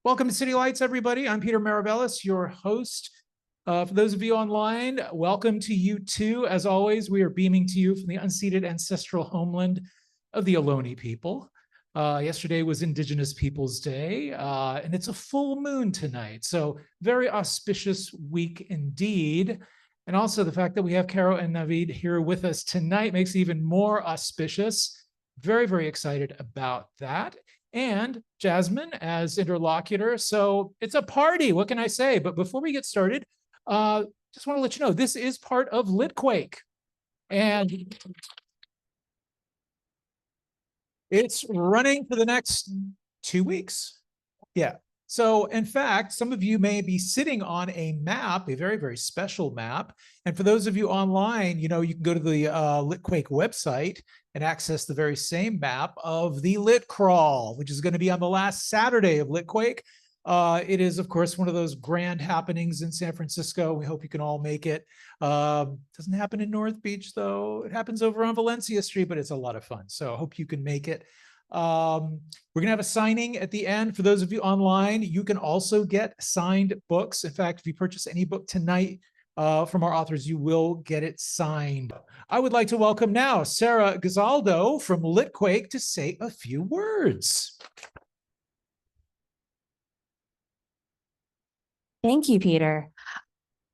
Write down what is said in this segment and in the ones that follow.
Welcome to City Lights, everybody. I'm Peter Marabellis, your host. For those of you online, welcome to you too. As always, we are beaming to you from the unceded ancestral homeland of the Ohlone people. Yesterday was Indigenous Peoples Day, and it's a full moon tonight. So very auspicious week indeed. And also the fact that we have Caro and Navid here with us tonight makes it even more auspicious. Very, very excited about that. And Jasmin as interlocutor. So it's a party, what can I say? But before we get started, just want to let you know, this is part of Litquake. And it's running for the next 2 weeks. Yeah. So in fact, some of you may be sitting on a map, a very, very special map. And for those of you online, you can go to the Litquake website and access the very same map of the Lit Crawl, which is going to be on the last Saturday of Litquake. It is, of course, one of those grand happenings in San Francisco. We hope you can all make it. Doesn't happen in North Beach, though. It happens over on Valencia Street, but it's a lot of fun. So I hope you can make it. We're going to have a signing at the end. For those of you online, you can also get signed books. In fact, if you purchase any book tonight from our authors, you will get it signed. I would like to welcome now Sarah Gazaldo from Litquake to say a few words. Thank you, Peter.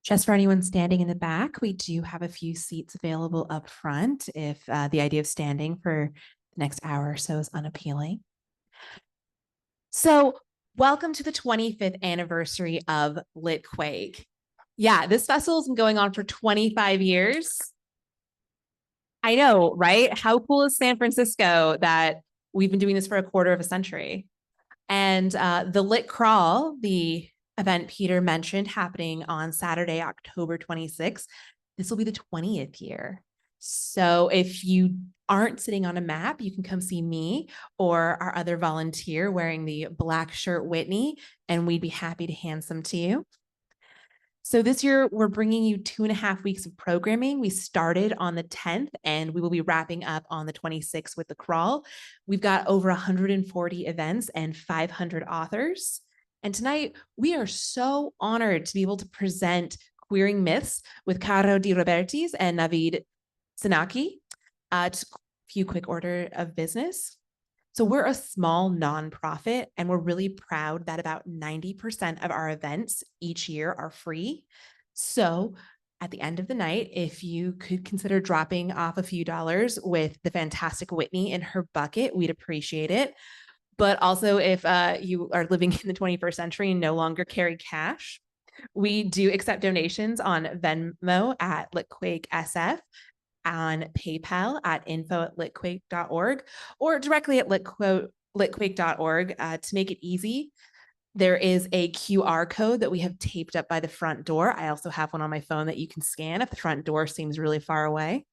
Just for anyone standing in the back, we do have a few seats available up front if the idea of standing for the next hour or so is unappealing. So welcome to the 25th anniversary of Litquake. Yeah, this festival has been going on for 25 years. I know, right? How cool is San Francisco that we've been doing this for a quarter of a century? And the Lit Crawl, the event Peter mentioned happening on Saturday, October 26th, this will be the 20th year. So if you aren't sitting on a map, you can come see me or our other volunteer wearing the black shirt Whitney, and we'd be happy to hand some to you. So this year, we're bringing you 2.5 weeks of programming. We started on the 10th, and we will be wrapping up on the 26th with the crawl. We've got over 140 events and 500 authors. And tonight, we are so honored to be able to present Queering Myths with Caro De Robertis and Navid Sinaki. Just a few quick order of business. So we're a small nonprofit, and we're really proud that about 90% of our events each year are free. So at the end of the night, if you could consider dropping off a few dollars with the fantastic Whitney in her bucket, we'd appreciate it. But also if you are living in the 21st century and no longer carry cash, we do accept donations on Venmo at Litquake SF, on PayPal at info@litquake.org, or directly at litquake.org. To make it easy, there is a QR code that we have taped up by the front door. I also have one on my phone that you can scan if the front door seems really far away.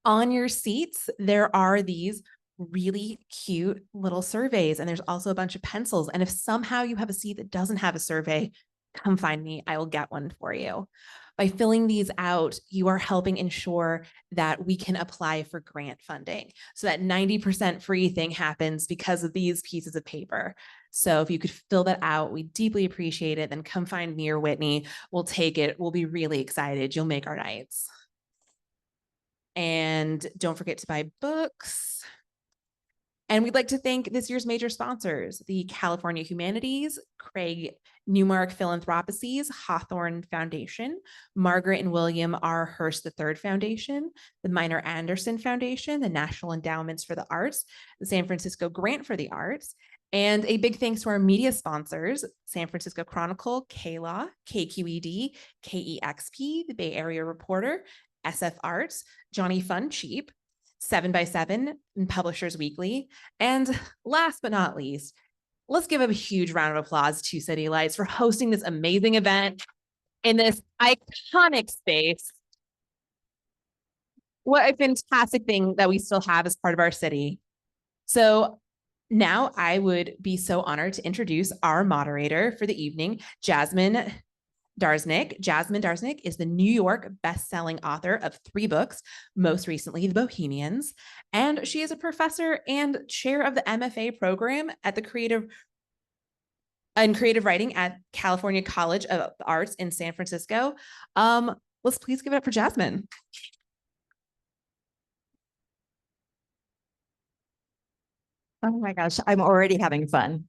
On your seats, there are these really cute little surveys, and there's also a bunch of pencils. And if somehow you have a seat that doesn't have a survey, come find me. I will get one for you. By filling these out, you are helping ensure that we can apply for grant funding. So that 90% free thing happens because of these pieces of paper. So if you could fill that out, we deeply appreciate it. Then come find me or Whitney. We'll take it. We'll be really excited. You'll make our nights. And don't forget to buy books. And we'd like to thank this year's major sponsors: the California Humanities, Craig Newmark Philanthropies, Hawthorne Foundation, Margaret and William R. Hearst III Foundation, the Minor Anderson Foundation, the National Endowments for the Arts, the San Francisco Grant for the Arts, and a big thanks to our media sponsors: San Francisco Chronicle, KLAW, KQED, KEXP, the Bay Area Reporter, SF Arts, Johnny Fun Cheap, 7x7, and Publishers Weekly. And last but not least, let's give a huge round of applause to City Lights for hosting this amazing event in this iconic space. What a fantastic thing that we still have as part of our city. So now I would be so honored to introduce our moderator for the evening, Jasmin Darznik. Jasmin Darznik is the New York best-selling author of 3 books, most recently The Bohemians, and she is a professor and chair of the MFA program at the Creative in creative writing at California College of the Arts in San Francisco. Let's please give it up for Jasmin. Oh my gosh, I'm already having fun.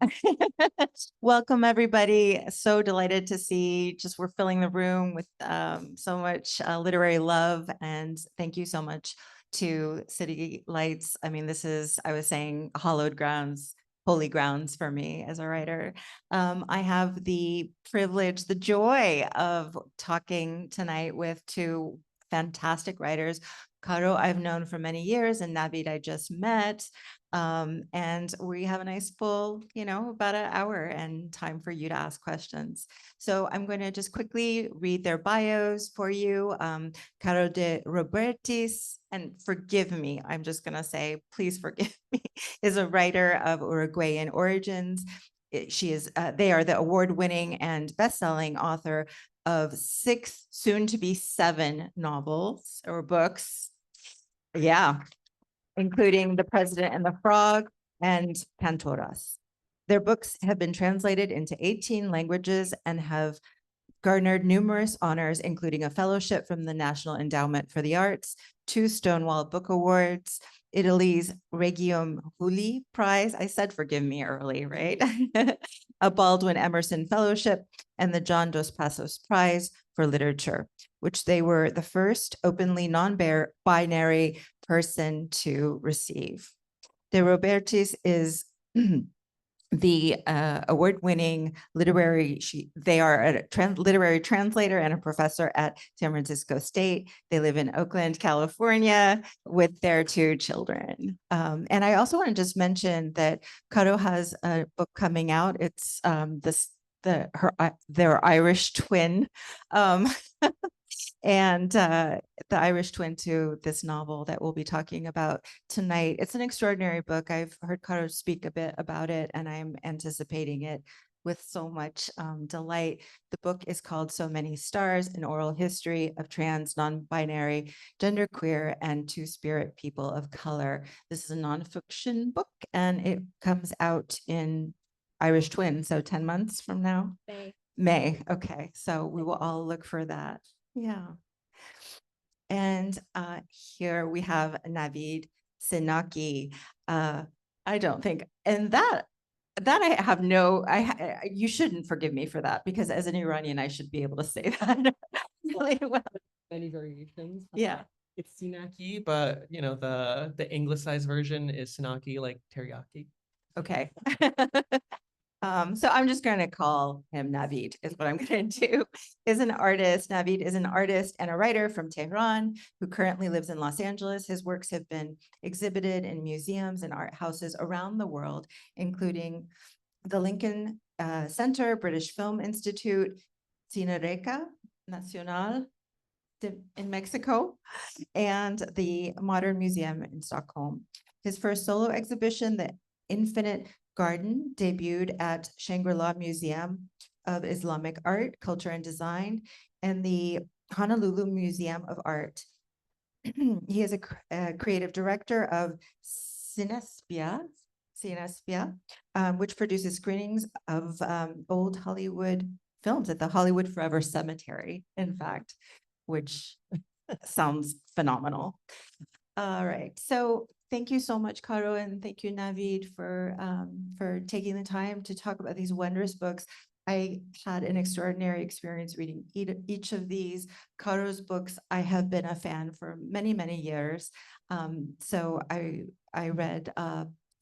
Welcome, everybody. So delighted to see, just we're filling the room with so much literary love. And thank you so much to City Lights. I mean, this is, I was saying, hallowed grounds, holy grounds for me as a writer. I have the privilege, the joy of talking tonight with two fantastic writers. Caro, I've known for many years, and Navid, I just met. And we have a nice full, about an hour and time for you to ask questions. So I'm going to just quickly read their bios for you. Caro De Robertis, and forgive me, I'm just going to say, please forgive me, is a writer of Uruguayan origins. They are the award-winning and best-selling author of 6, soon to be 7 novels or books. Yeah. Including The President and the Frog and Cantoras. Their books have been translated into 18 languages and have garnered numerous honors, including a fellowship from the National Endowment for the Arts, 2 Stonewall Book Awards, Italy's Regium Huli Prize. I said forgive me early, right? A Baldwin Emerson Fellowship, and the John Dos Passos Prize for Literature, which they were the first openly non-binary person to receive. De Robertis is the award-winning literary, they are a literary translator and a professor at San Francisco State. They live in Oakland, California, with their 2 children. And I also want to just mention that Caro has a book coming out. It's their Irish twin. And the Irish twin to this novel that we'll be talking about tonight. It's an extraordinary book. I've heard Caro speak a bit about it, and I'm anticipating it with so much delight. The book is called So Many Stars, An Oral History of Trans, Non-Binary, Genderqueer, and Two-Spirit People of Color. This is a nonfiction book, and it comes out in Irish twin, so 10 months from now? May. Okay, so we will all look for that. Yeah. And here we have Navid Sinaki. I don't think, and that I have no, you shouldn't forgive me for that, because as an Iranian, I should be able to say that really well. Many variations. Yeah. It's Sinaki, but the anglicized version is Sinaki, like teriyaki. Okay. So I'm just going to call him Navid, is what I'm going to do. Navid is an artist and a writer from Tehran who currently lives in Los Angeles. His works have been exhibited in museums and art houses around the world, including the Lincoln Center, British Film Institute, Cinereca Nacional in Mexico, and the Modern Museum in Stockholm. His first solo exhibition, The Infinite Garden, debuted at Shangri-La Museum of Islamic Art, Culture and Design, and the Honolulu Museum of Art. He is a creative director of Cinespia, which produces screenings of old Hollywood films at the Hollywood Forever Cemetery, in fact, which sounds phenomenal. All right, so thank you so much, Caro, and thank you, Navid, for taking the time to talk about these wondrous books. I had an extraordinary experience reading each of these. Caro's books, I have been a fan for many, many years. So I read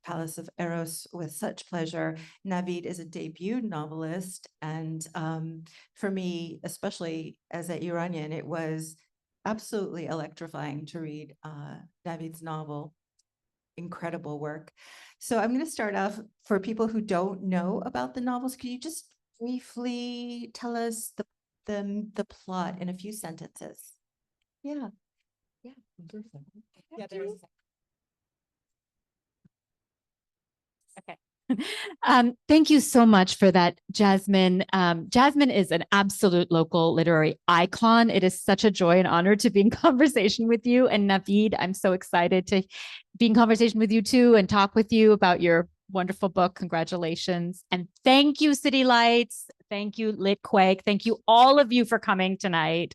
Palace of Eros with such pleasure. Navid is a debut novelist, and for me, especially as an Iranian, it was absolutely electrifying to read Navid's novel. Incredible work. So I'm going to start off, for people who don't know about the novels, could you just briefly tell us the plot in a few sentences? Yeah. There's Okay. Thank you so much for that, Jasmin. Jasmin is an absolute local literary icon. It is such a joy and honor to be in conversation with you. And Navid, I'm so excited to be in conversation with you too and talk with you about your wonderful book. Congratulations. And thank you, City Lights. Thank you, Litquake. Thank you, all of you, for coming tonight.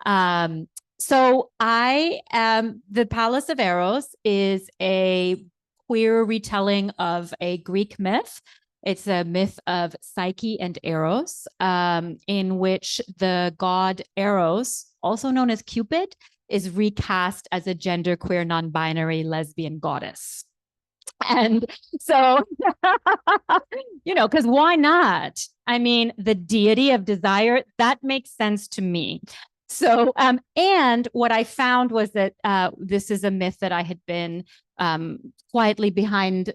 So I am, the Palace of Eros is a queer retelling of a Greek myth. It's a myth of Psyche and Eros, in which the god Eros, also known as Cupid, is recast as a genderqueer, non-binary lesbian goddess. And so, because why not? I mean, the deity of desire, that makes sense to me. So, and what I found was that this is a myth that I had been quietly behind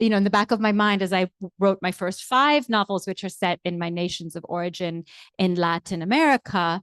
in the back of my mind as I wrote my first 5 novels, which are set in my nations of origin in Latin America.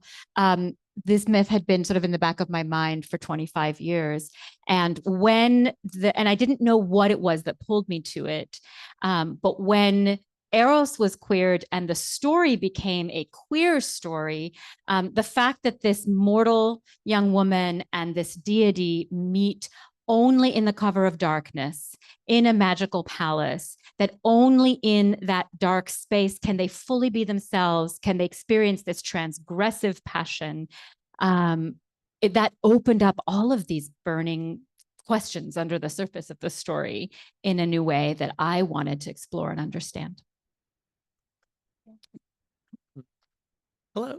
This myth had been sort of in the back of my mind for 25 years. And and I didn't know what it was that pulled me to it. But when Eros was queered and the story became a queer story, the fact that this mortal young woman and this deity meet only in the cover of darkness, in a magical palace, that only in that dark space can they fully be themselves, can they experience this transgressive passion, that opened up all of these burning questions under the surface of the story in a new way that I wanted to explore and understand. Hello.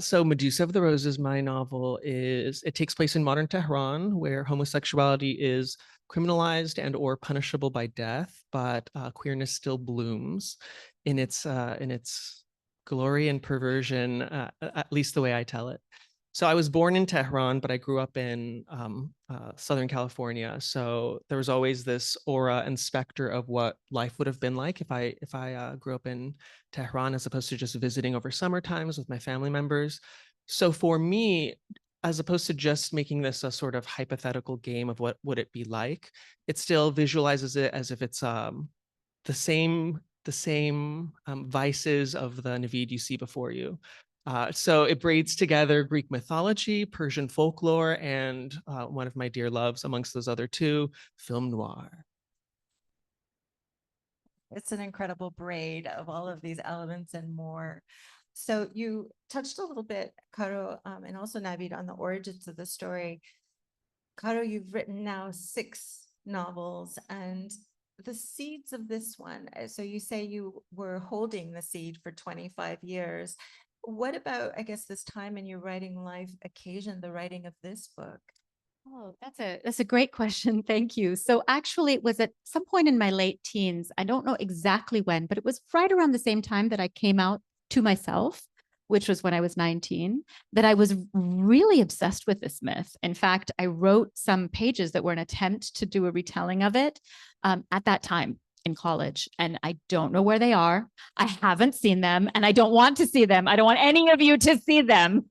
So Medusa of the Roses, my novel, it takes place in modern Tehran, where homosexuality is criminalized and or punishable by death, but queerness still blooms in its glory and perversion, at least the way I tell it. So I was born in Tehran, but I grew up in Southern California. So there was always this aura and specter of what life would have been like if I grew up in Tehran, as opposed to just visiting over summer times with my family members. So for me, as opposed to just making this a sort of hypothetical game of what would it be like, it still visualizes it as if it's the same vices of the Navid you see before you. So it braids together Greek mythology, Persian folklore, and one of my dear loves amongst those other 2, film noir. It's an incredible braid of all of these elements and more. So you touched a little bit, Caro, and also Navid, on the origins of the story. Caro, you've written now 6 novels, and the seeds of this one, so you say you were holding the seed for 25 years. What about, I guess, this time in your writing life occasioned the writing of this book? Oh, that's a great question. Thank you. So actually, it was at some point in my late teens. I don't know exactly when, but it was right around the same time that I came out to myself, which was when I was 19, that I was really obsessed with this myth. In fact, I wrote some pages that were an attempt to do a retelling of it at that time in college. And I don't know where they are. I haven't seen them, and I don't want to see them. I don't want any of you to see them.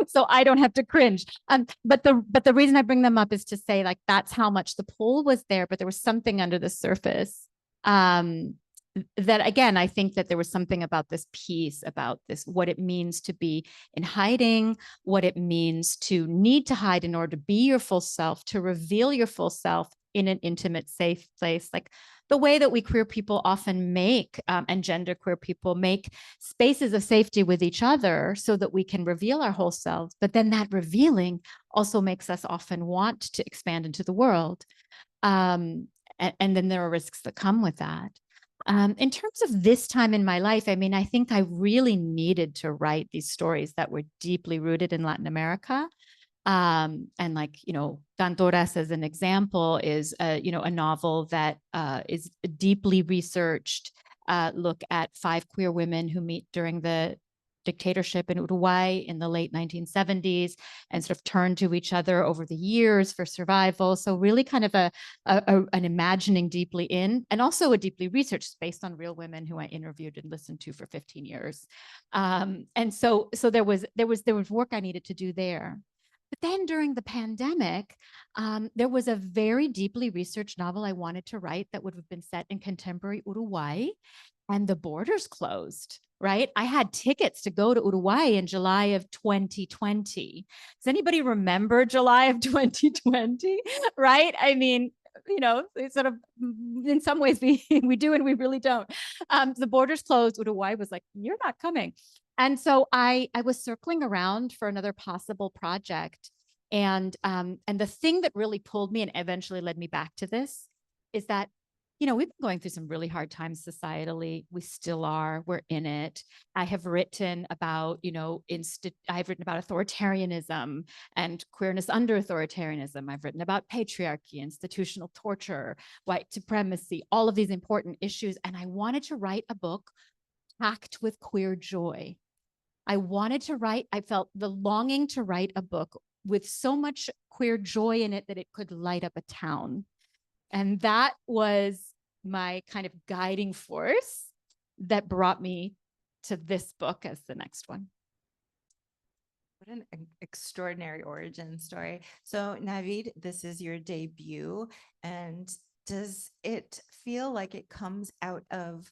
So I don't have to cringe. But the reason I bring them up is to say, like, that's how much the pull was there, but there was something under the surface that, again, I think that there was something about this piece, about this, what it means to be in hiding, what it means to need to hide in order to be your full self, to reveal your full self in an intimate, safe place, like the way that we queer people often make, and genderqueer people make spaces of safety with each other so that we can reveal our whole selves. But then that revealing also makes us often want to expand into the world. And then there are risks that come with that. In terms of this time in my life, I mean, I think I really needed to write these stories that were deeply rooted in Latin America. And like, Cantoras, as an example, is, a novel that is a deeply researched look at 5 queer women who meet during the dictatorship in Uruguay in the late 1970s and sort of turn to each other over the years for survival. So really kind of an imagining deeply in, and also a deeply researched, based on real women who I interviewed and listened to for 15 years. And so there was work I needed to do there. But then during the pandemic, there was a very deeply researched novel I wanted to write that would have been set in contemporary Uruguay, and the borders closed, right? I had tickets to go to Uruguay in July of 2020. Does anybody remember July of 2020, right? I mean, it's sort of in some ways we do and we really don't. The borders closed. Uruguay was like, you're not coming. And so I was circling around for another possible project. And the thing that really pulled me and eventually led me back to this is that, we've been going through some really hard times societally. We still are. We're in it. I have written about, I've written about authoritarianism and queerness under authoritarianism. I've written about patriarchy, institutional torture, white supremacy, all of these important issues. And I wanted to write a book packed with queer joy. I felt the longing to write a book with so much queer joy in it that it could light up a town. And that was my kind of guiding force that brought me to this book as the next one. What an extraordinary origin story. So Navid, this is your debut. And does it feel like it comes out of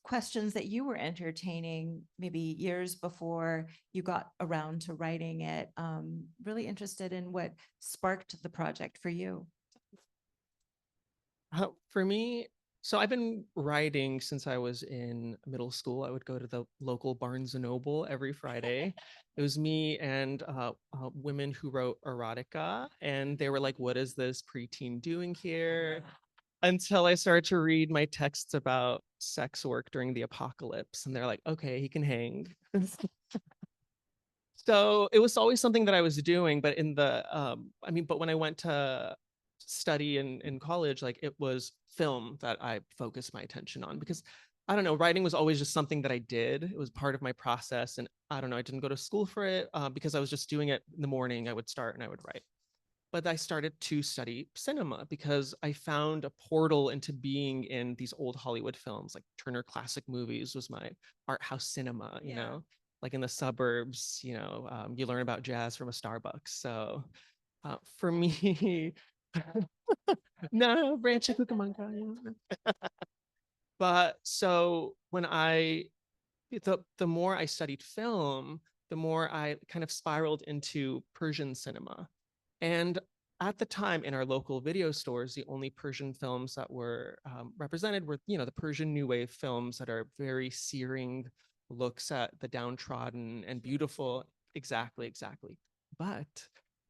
questions that you were entertaining maybe years before you got around to writing it? Really interested in what sparked the project for you. For me, so I've been writing since I was in middle school. I would go to the local Barnes and Noble every Friday. It was me and women who wrote erotica, and they were like, what is this preteen doing here? Until I started to read my texts about sex work during the apocalypse, and they're like, okay, he can hang. So it was always something that I was doing, but but when I went to study in college, like it was film that I focused my attention on, because I don't know, writing was always just something that I did. It was part of my process, and I don't know, I didn't go to school for it because I was just doing it in the morning. I would start and I would write. But I started to study cinema because I found a portal into being in these old Hollywood films. Like Turner Classic Movies was my art house cinema, you know, like in the suburbs, you learn about jazz from a Starbucks. So for me, no, Rancho Cucamonga. But so when the more I studied film, the more I kind of spiraled into Persian cinema. And at the time in our local video stores, the only Persian films that were represented were, the Persian New Wave films that are very searing looks at the downtrodden and beautiful. Exactly. But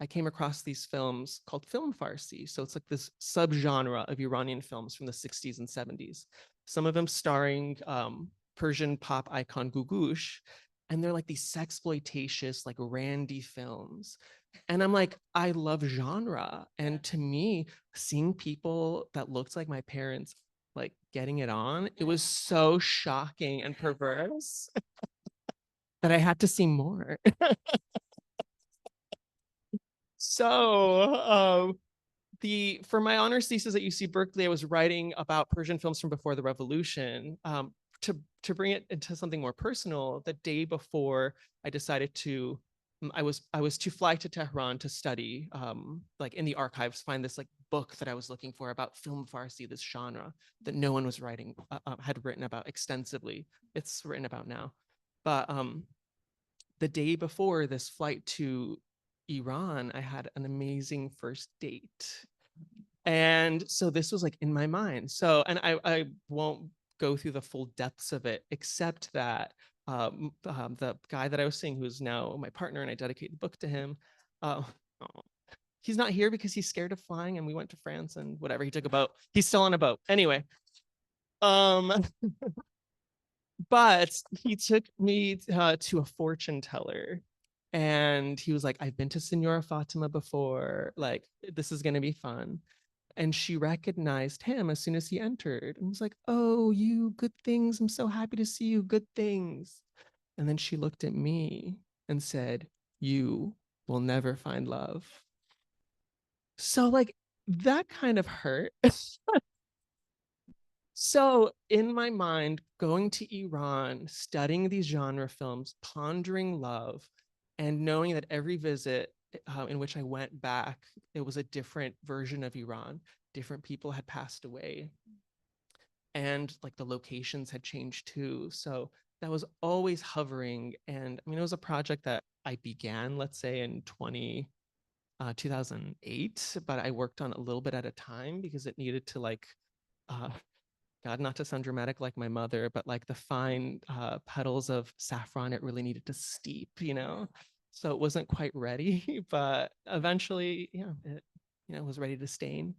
I came across these films called film Farsi. So it's like this subgenre of Iranian films from the 60s and 70s. Some of them starring Persian pop icon Gugush. And they're like these sexploitatious, like randy films. And I'm like, I love genre. And to me, seeing people that looked like my parents, like getting it on, it was so shocking and perverse that I had to see more. So for my honors thesis at UC Berkeley, I was writing about Persian films from before the revolution. To bring it into something more personal, the day before I decided to, I was to fly to Tehran to study, like in the archives, find this like book that I was looking for about film Farsi, this genre that no one was had written about extensively. It's written about now. But the day before this flight to Iran, I had an amazing first date. And so this was like in my mind. So, and I won't go through the full depths of it, except that the guy that I was seeing, who's now my partner, and I dedicate the book to him, he's not here because he's scared of flying, and we went to France and whatever, he took a boat. He's still on a boat. Anyway, but he took me to a fortune teller. And he was like, I've been to Senora Fatima before. Like, this is going to be fun. And she recognized him as soon as he entered and was like, oh, you, good things. I'm so happy to see you. Good things. And then she looked at me and said, you will never find love. So like that kind of hurt. So in my mind, going to Iran, studying these genre films, pondering love, and knowing that every visit in which I went back, it was a different version of Iran. Different people had passed away. And like the locations had changed too. So that was always hovering. And I mean, it was a project that I began, let's say in 20, 2008, but I worked on a little bit at a time because it needed to like, God, not to sound dramatic like my mother, but like the fine petals of saffron, it really needed to steep, you know? So it wasn't quite ready, but eventually, yeah, it, you know, was ready to stain.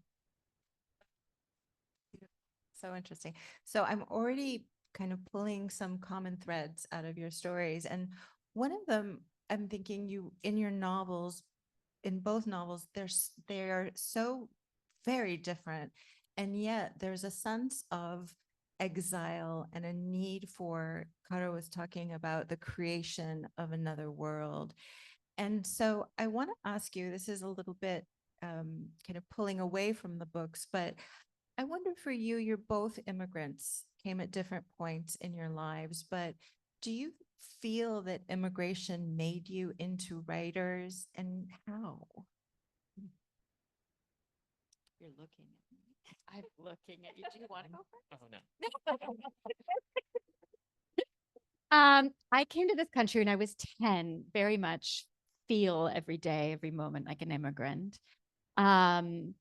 So interesting. So I'm already kind of pulling some common threads out of your stories. And one of them, I'm thinking you in your novels, in both novels, they're so very different. And yet there's a sense of exile and a need for, Caro was talking about the creation of another world. And so I want to ask you, this is a little bit kind of pulling away from the books, but I wonder for you, you're both immigrants, came at different points in your lives, but do you feel that immigration made you into writers, and how? You're looking at me. I'm looking at you. Do you want to go first? Oh, no. I came to this country when I was 10, very much feel every day, every moment like an immigrant. And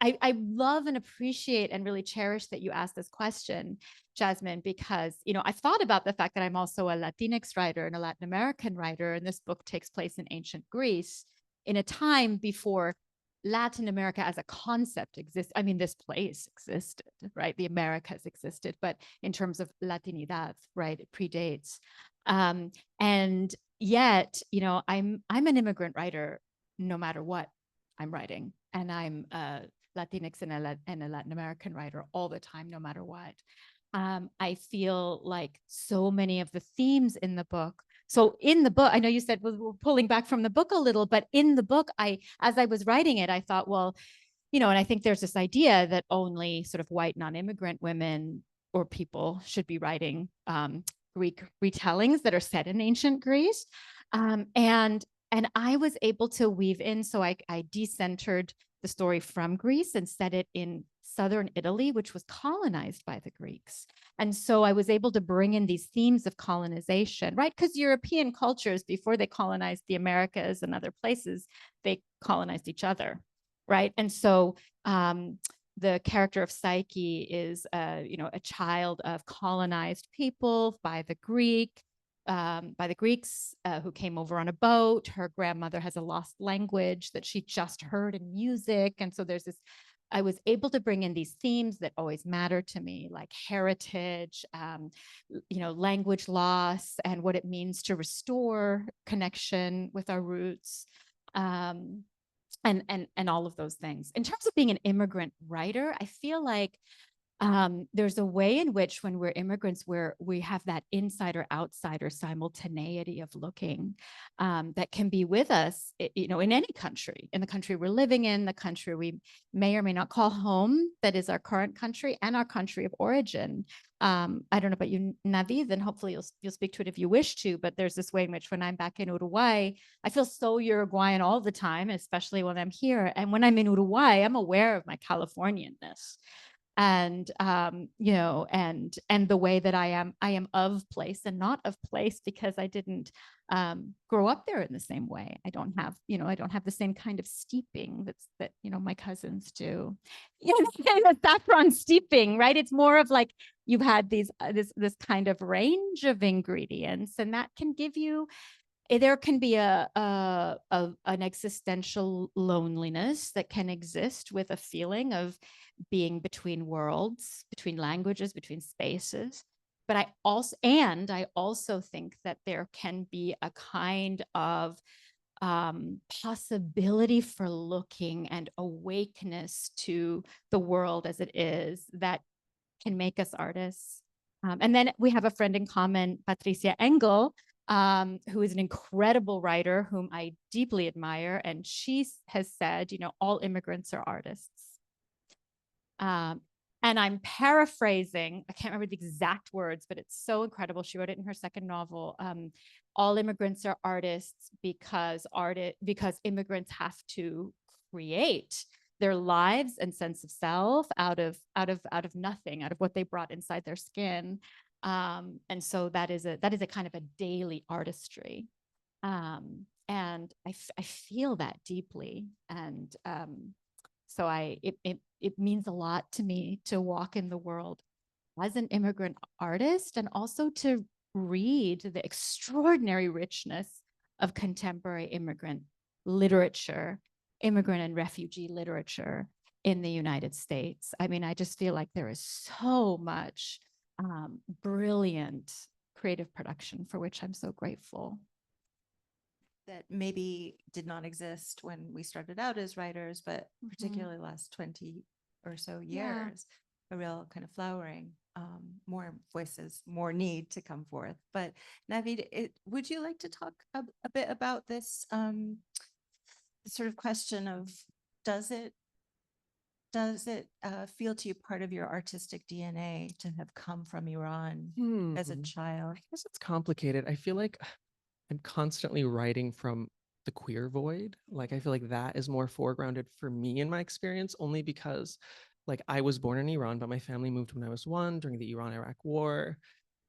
I love and appreciate and really cherish that you asked this question, Jasmin, because, you know, I thought about the fact that I'm also a Latinx writer and a Latin American writer, and this book takes place in ancient Greece in a time before Latin America as a concept exists. I mean, this place existed, right? The Americas existed, but in terms of Latinidad, right, it predates. And yet, you know, I'm an immigrant writer no matter what I'm writing, and I'm a Latinx and a Latin American writer all the time, no matter what. I feel like so many of the themes in the book. So in the book, I know you said we're pulling back from the book a little, but in the book, as I was writing it, I thought, well, you know, and I think there's this idea that only sort of white non-immigrant women or people should be writing Greek retellings that are set in ancient Greece. And I was able to weave in, so I decentered the story from Greece and set it in southern Italy, which was colonized by the Greeks. And so I was able to bring in these themes of colonization, right? Because European cultures, before they colonized the Americas and other places, they colonized each other, right? And so the character of Psyche is, you know, a child of colonized people by the Greeks who came over on a boat. Her grandmother has a lost language that she just heard in music. And so there's this, I was able to bring in these themes that always matter to me, like heritage, you know, language loss, and what it means to restore connection with our roots. And all of those things. In terms of being an immigrant writer, I feel like there's a way in which when we're immigrants, we have that insider-outsider simultaneity of looking that can be with us, you know, in any country, in the country we're living in, the country we may or may not call home, that is our current country, and our country of origin. I don't know about you, Navid, and hopefully you'll speak to it if you wish to, but there's this way in which when I'm back in Uruguay, I feel so Uruguayan all the time, especially when I'm here. And when I'm in Uruguay, I'm aware of my Californianness. And you know, and the way that I am of place and not of place, because I didn't grow up there in the same way. I don't have, you know, I don't have the same kind of steeping that you know, my cousins do. You know, the saffron steeping, right? It's more of like you've had these this kind of range of ingredients, and that can give you, there can be an existential loneliness that can exist with a feeling of being between worlds, between languages, between spaces. But I also think that there can be a kind of possibility for looking and awakeness to the world as it is that can make us artists. And then we have a friend in common, Patricia Engel, who is an incredible writer whom I deeply admire. And she has said, you know, all immigrants are artists. And I'm paraphrasing, I can't remember the exact words, but it's so incredible. She wrote it in her second novel. All immigrants are artists because immigrants have to create their lives and sense of self out of nothing, out of what they brought inside their skin. And so that is a kind of a daily artistry. And I feel that deeply. And so it means a lot to me to walk in the world as an immigrant artist, and also to read the extraordinary richness of contemporary immigrant literature, immigrant and refugee literature in the United States. I mean, I just feel like there is so much brilliant creative production for which I'm so grateful. That maybe did not exist when we started out as writers, but particularly last 20 or so Yeah. years, a real kind of flowering, more voices, more need to come forth. But Navid, would you like to talk a bit about this sort of question of does it feel to you part of your artistic DNA to have come from Iran as a child? I guess it's complicated. I feel like I'm constantly writing from the queer void. Like, I feel like that is more foregrounded for me in my experience, only because like I was born in Iran, but my family moved when I was 1 during the Iran-Iraq War.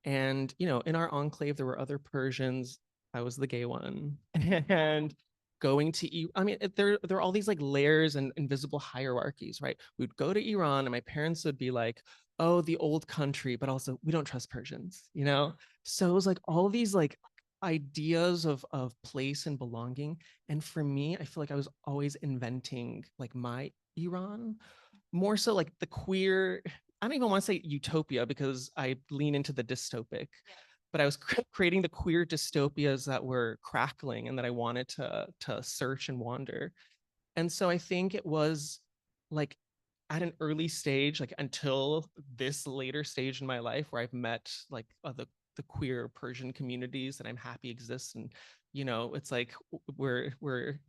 And, you know, in our enclave, there were other Persians. I was the gay one. And going to, I mean, there are all these like layers and invisible hierarchies, right? We'd go to Iran and my parents would be like, oh, the old country, but also we don't trust Persians, you know? So it was like all these like ideas of place and belonging. And for me, I feel like I was always inventing like my Iran, more so like the queer, I don't even want to say utopia because I lean into the dystopic, but I was creating the queer dystopias that were crackling and that I wanted to search and wander. And so I think it was like at an early stage, like until this later stage in my life where I've met like the queer Persian communities that I'm happy exists. And, you know, it's like we're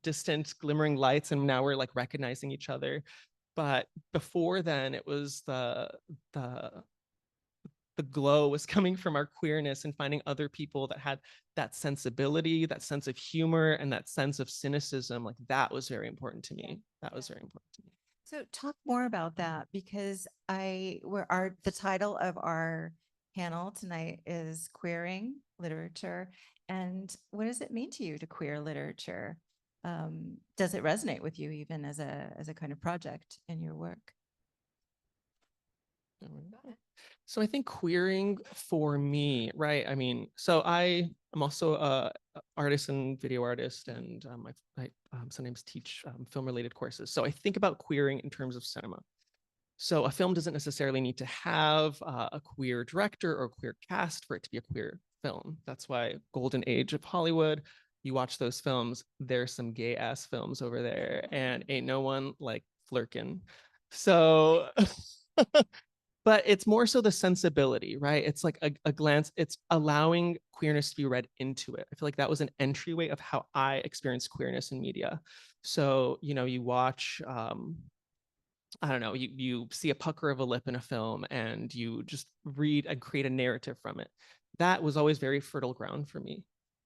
distant glimmering lights and now we're like recognizing each other. But before then it was the glow was coming from our queerness and finding other people that had that sensibility, that sense of humor, and that sense of cynicism. Like that was very important to me. That was very important to me. So talk more about that, because the title of our panel tonight is Queering Literature. And what does it mean to you to queer literature? Does it resonate with you even as a kind of project in your work? So I think queering for me, right? I mean, so I am also a artist and video artist, and I sometimes teach film-related courses. So I think about queering in terms of cinema. So a film doesn't necessarily need to have a queer director or a queer cast for it to be a queer film. That's why golden age of Hollywood, you watch those films, there's some gay ass films over there and ain't no one like flirkin'. So, but it's more so the sensibility, right? It's like a glance, it's allowing queerness to be read into it. I feel like that was an entryway of how I experienced queerness in media. So, you know, you watch, I don't know, you see a pucker of a lip in a film and you just read and create a narrative from it. That was always very fertile ground for me.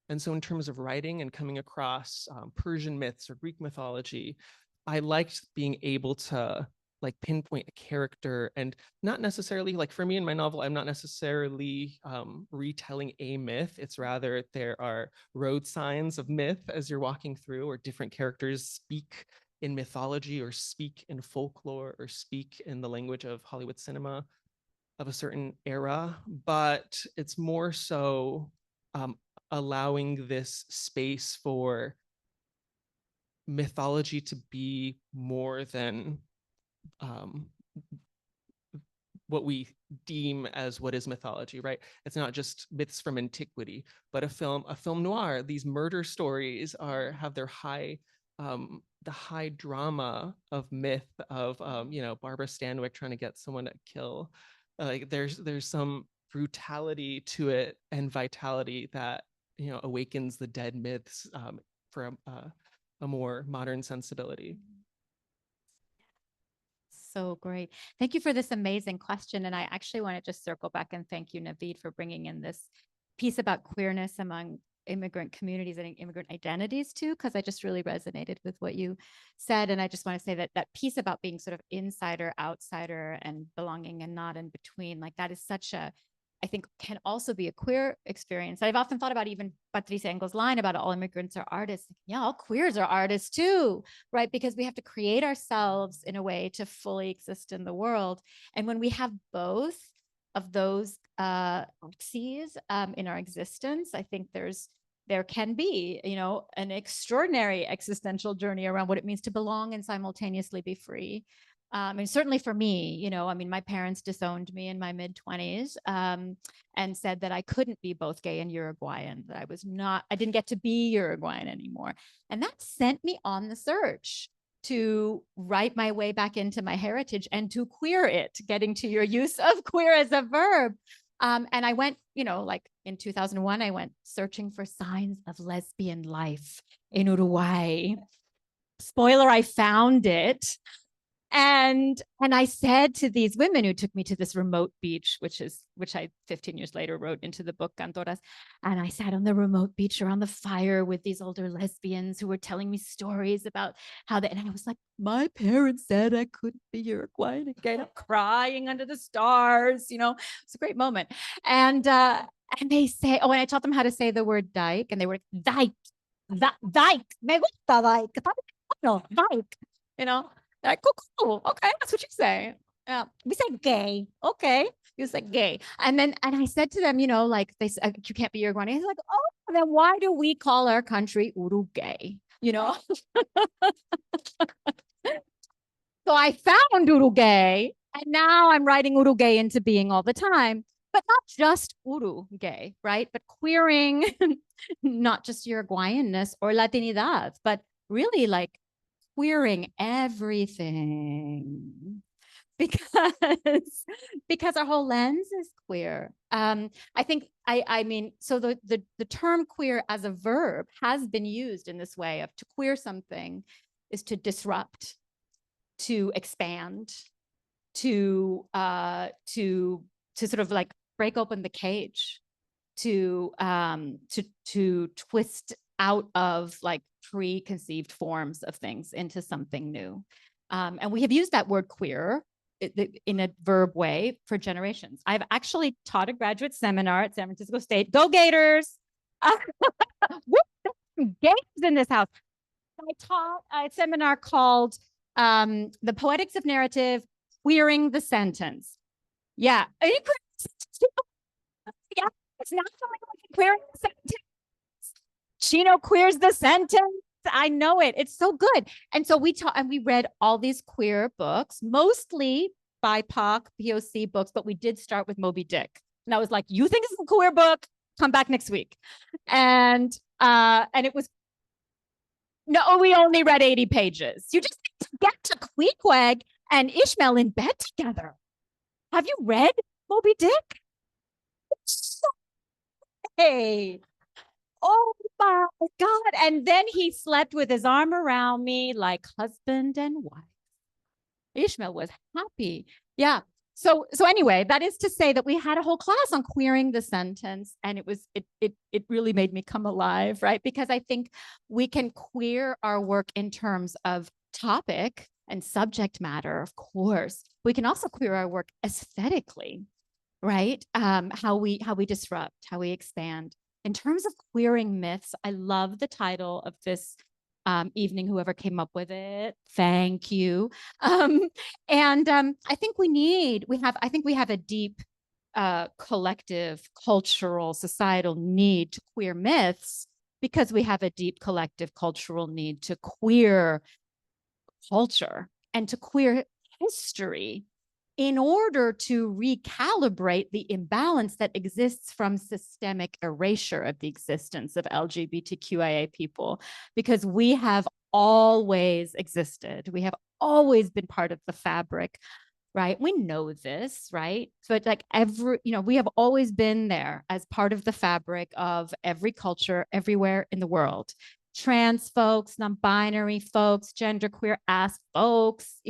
And so in terms of writing and coming across Persian myths or Greek mythology, I liked being able to like pinpoint a character, and not necessarily like for me in my novel, I'm not necessarily retelling a myth. It's rather there are road signs of myth as you're walking through, or different characters speak in mythology or speak in folklore or speak in the language of Hollywood cinema of a certain era. But it's more so allowing this space for mythology to be more than what we deem as what is mythology, right? It's not just myths from antiquity, but a film noir. These murder stories have their high, the high drama of myth of, you know, Barbara Stanwyck trying to get someone to kill. Like there's some brutality to it and vitality that, you know, awakens the dead myths for a more modern sensibility. So great. Thank you for this amazing question. And I actually want to just circle back and thank you, Navid, for bringing in this piece about queerness among immigrant communities and immigrant identities too, because I just really resonated with what you said. And I just want to say that that piece about being sort of insider, outsider, and belonging and not in between, like that is such a, I think can also be a queer experience. I've often thought about even Patricia Engel's line about all immigrants are artists. Yeah, all queers are artists too, right? Because we have to create ourselves in a way to fully exist in the world. And when we have both of those axes in our existence, I think there can be, an extraordinary existential journey around what it means to belong and simultaneously be free. And certainly for me, my parents disowned me in my mid-20s and said that I couldn't be both gay and Uruguayan, that I didn't get to be Uruguayan anymore. And that sent me on the search to write my way back into my heritage and to queer it, getting to your use of queer as a verb. And I went, like in 2001, I went searching for signs of lesbian life in Uruguay. Spoiler, I found it. And I said to these women who took me to this remote beach, which I 15 years later wrote into the book Cantoras. And I sat on the remote beach around the fire with these older lesbians who were telling me stories about and I was like, my parents said I couldn't be Uruguayan again. I'm crying under the stars. It's a great moment. And they say, and I taught them how to say the word dyke, and they were dyke, dyke, me gusta dyke, dyke, like, cool. Okay, that's what you say. We say gay. Okay, you say gay. And I said to them, like they said, you can't be Uruguayan. He's like, oh, then why do we call our country Uruguay? So I found Uruguay, and now I'm writing Uruguay into being all the time. But not just Uruguay, right? But queering, not just Uruguayanness or Latinidad, but really like queering everything because our whole lens is queer. I think so the term queer as a verb has been used in this way of to queer something is to disrupt, to expand, to sort of like break open the cage, to twist out of like preconceived forms of things into something new. And we have used that word queer in a verb way for generations. I've actually taught a graduate seminar at San Francisco State. Go Gators! Gators in this house. I taught a seminar called The Poetics of Narrative, Queering the Sentence. Yeah. Yeah, it's not something like queering the sentence. Chino queers the sentence. I know it. It's so good. And so we read all these queer books, mostly BIPOC, POC books, but we did start with Moby Dick. And I was like, you think it's a queer book? Come back next week. And it was, no, we only read 80 pages. You just need to get to Queequeg and Ishmael in bed together. Have you read Moby Dick? Hey. Oh my God. And then he slept with his arm around me like husband and wife. Ishmael was happy. Yeah. So anyway, that is to say that we had a whole class on queering the sentence, and it really made me come alive, right? Because I think we can queer our work in terms of topic and subject matter, of course. We can also queer our work aesthetically, right? How we disrupt, how we expand. In terms of queering myths, I love the title of this evening, whoever came up with it. Thank you. I think we have a deep collective, cultural, societal need to queer myths because we have a deep collective cultural need to queer culture and to queer history in order to recalibrate the imbalance that exists from systemic erasure of the existence of LGBTQIA people, because we have always existed. We have always been part of the fabric, right? We know this, right? So it's like we have always been there as part of the fabric of every culture everywhere in the world. Trans folks, non-binary folks, genderqueer ass folks,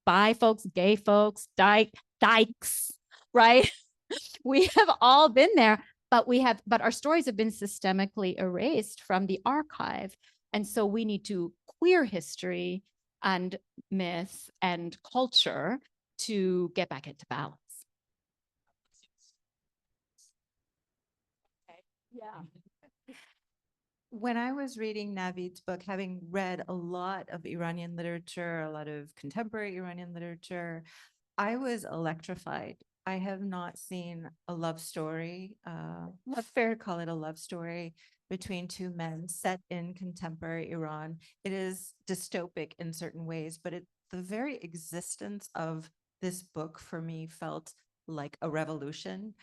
bi folks, gay folks, dykes, right? We have all been there, but our stories have been systemically erased from the archive. And so we need to queer history and myth and culture to get back into balance. Yeah. When I was reading Navid's book, having read a lot of Iranian literature, a lot of contemporary Iranian literature, I was electrified. I have not seen a love story, not fair to call it a love story, between two men set in contemporary Iran. It is dystopic in certain ways, but the very existence of this book for me felt like a revolution.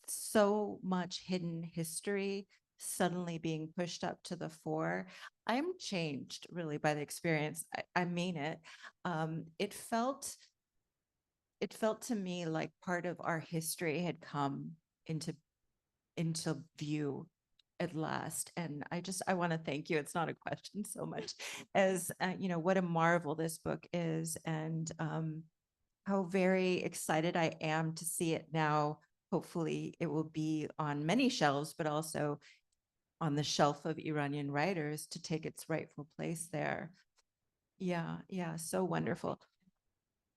So much hidden history suddenly being pushed up to the fore. I'm changed really by the experience. I mean it. It felt to me like part of our history had come into view at last. And I want to thank you. It's not a question so much as what a marvel this book is, and how very excited I am to see it now. Hopefully it will be on many shelves, but also on the shelf of Iranian writers to take its rightful place there. Yeah, so wonderful.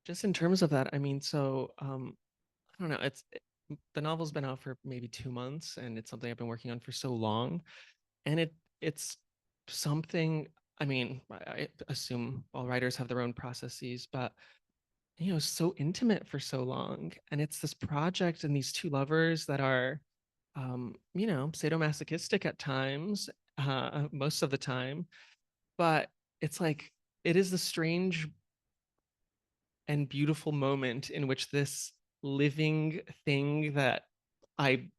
Just in terms of that, I mean, so I don't know, the novel's been out for maybe 2 months, and it's something I've been working on for so long. And it's something, I mean, I assume all writers have their own processes, but so intimate for so long. And it's this project and these two lovers that are sadomasochistic at times, most of the time. But it's like, it is the strange and beautiful moment in which this living thing that I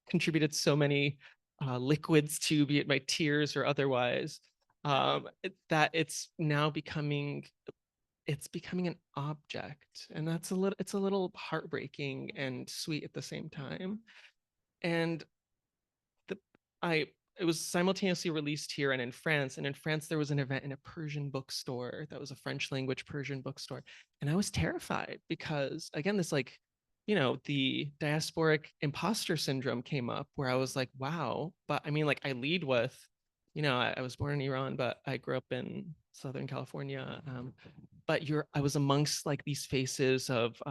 contributed so many liquids to, be it my tears or otherwise, that it's now becoming an object, and it's a little heartbreaking and sweet at the same time. And the I it was simultaneously released here and in France. And in France, there was an event in a Persian bookstore that was a French language Persian bookstore. And I was terrified because, again, this the diasporic imposter syndrome came up, where I was like, wow. But I mean, like, I lead with, I was born in Iran, but I grew up in Southern California. But I was amongst like these faces of,